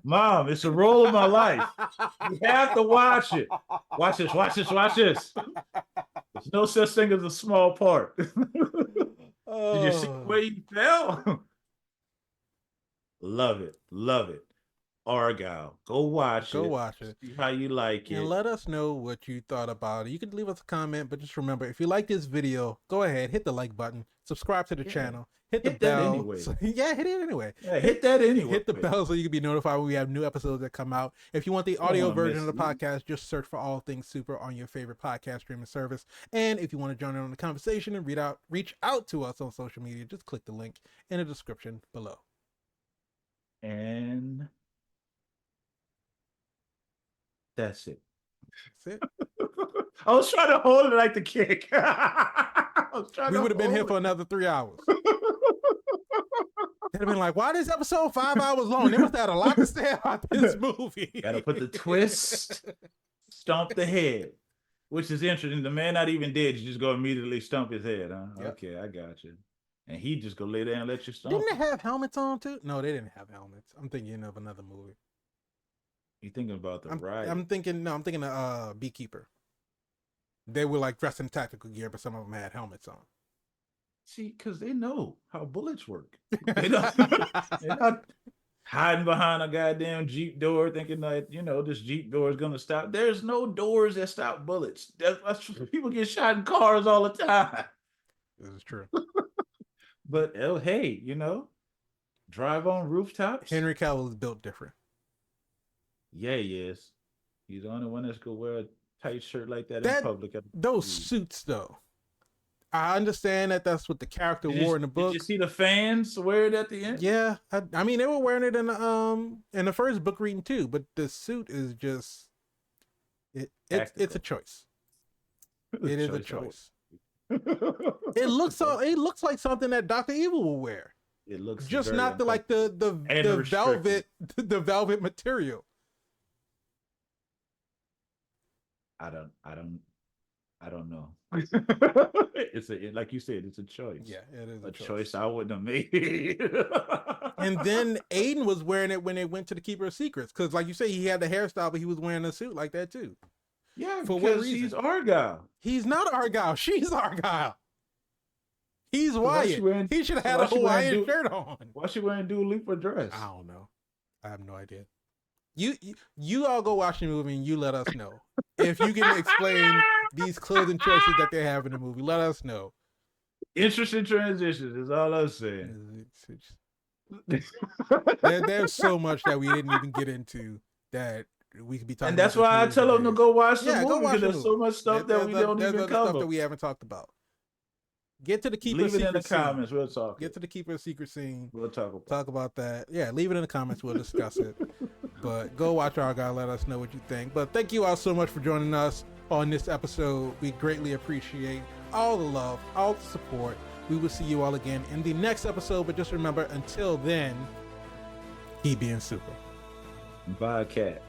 Mom, it's a role of my life. You have to watch it. Watch this. There's no such thing as a small part. Did you see the way he fell? Love it. Argylle. Go watch it. See how you like it. And let us know what you thought about it. You can leave us a comment, but just remember, if you like this video, go ahead, hit the like button, subscribe to the channel, hit the bell. Anyway. Hit it anyway. Yeah, hit that anyway. Hit the bell so you can be notified when we have new episodes that come out. If you want the audio version of the podcast, just search for All Things Super on your favorite podcast streaming service. And if you want to join in on the conversation and reach out to us on social media, just click the link in the description below. And that's it. I was trying to hold it like the kick. We would have been here for another 3 hours. They'd have been like, why is this episode 5 hours long? They must have had a lot to say about this movie. Gotta put the twist, stomp the head, which is interesting. The man not even dead, you just go immediately stomp his head, huh? Yep. Okay, I got you. And he just go lay there and let you stomp. Didn't they have helmets on too? No, they didn't have helmets. I'm thinking of another movie. You thinking about the ride? I'm thinking of Beekeeper. They were like dressed in tactical gear, but some of them had helmets on. See, because they know how bullets work. They don't, they're not hiding behind a goddamn Jeep door thinking that, this Jeep door is going to stop. There's no doors that stop bullets. That's people get shot in cars all the time. This is true. But hey, drive on rooftops. Henry Cavill is built different. Yeah, he is. He's the only one that's gonna wear a tight shirt like that in public. Those suits, though. I understand that that's what the character wore in the book. Did you see the fans wear it at the end? Yeah, I mean they were wearing it in the first book reading too, but the suit is just it's a choice. It is a choice. It looks like something that Dr. Evil will wear. It looks just not the velvet material. I don't know. It's like you said, it's a choice. Yeah, it is a choice I wouldn't have made. And then Aiden was wearing it when they went to the Keeper of Secrets, because like you say, he had the hairstyle, but he was wearing a suit like that too. Yeah, for what reason? He's Argylle. He's not Argylle. She's Argylle. He's Wyatt. He should have had a Hawaiian shirt on. Why she wearing Dua Lipa dress? I don't know. I have no idea. You all go watch the movie and you let us know. If you can explain these clothing choices that they have in the movie, let us know. Interesting transitions is all I'm saying. There's so much that we didn't even get into that we could be talking. And that's why I tell them to go watch the movie, because there's so much stuff that we don't even cover. Stuff that we haven't talked about. Get to the Keeper Leave it in the comments. We'll talk. Get to the Keeper Secret scene. We'll talk about that. Yeah, leave it in the comments. We'll discuss it. But go watch Argylle. Let us know what you think. But thank you all so much for joining us on this episode. We greatly appreciate all the love, all the support. We will see you all again in the next episode. But just remember, until then, keep being super. Bye, cat.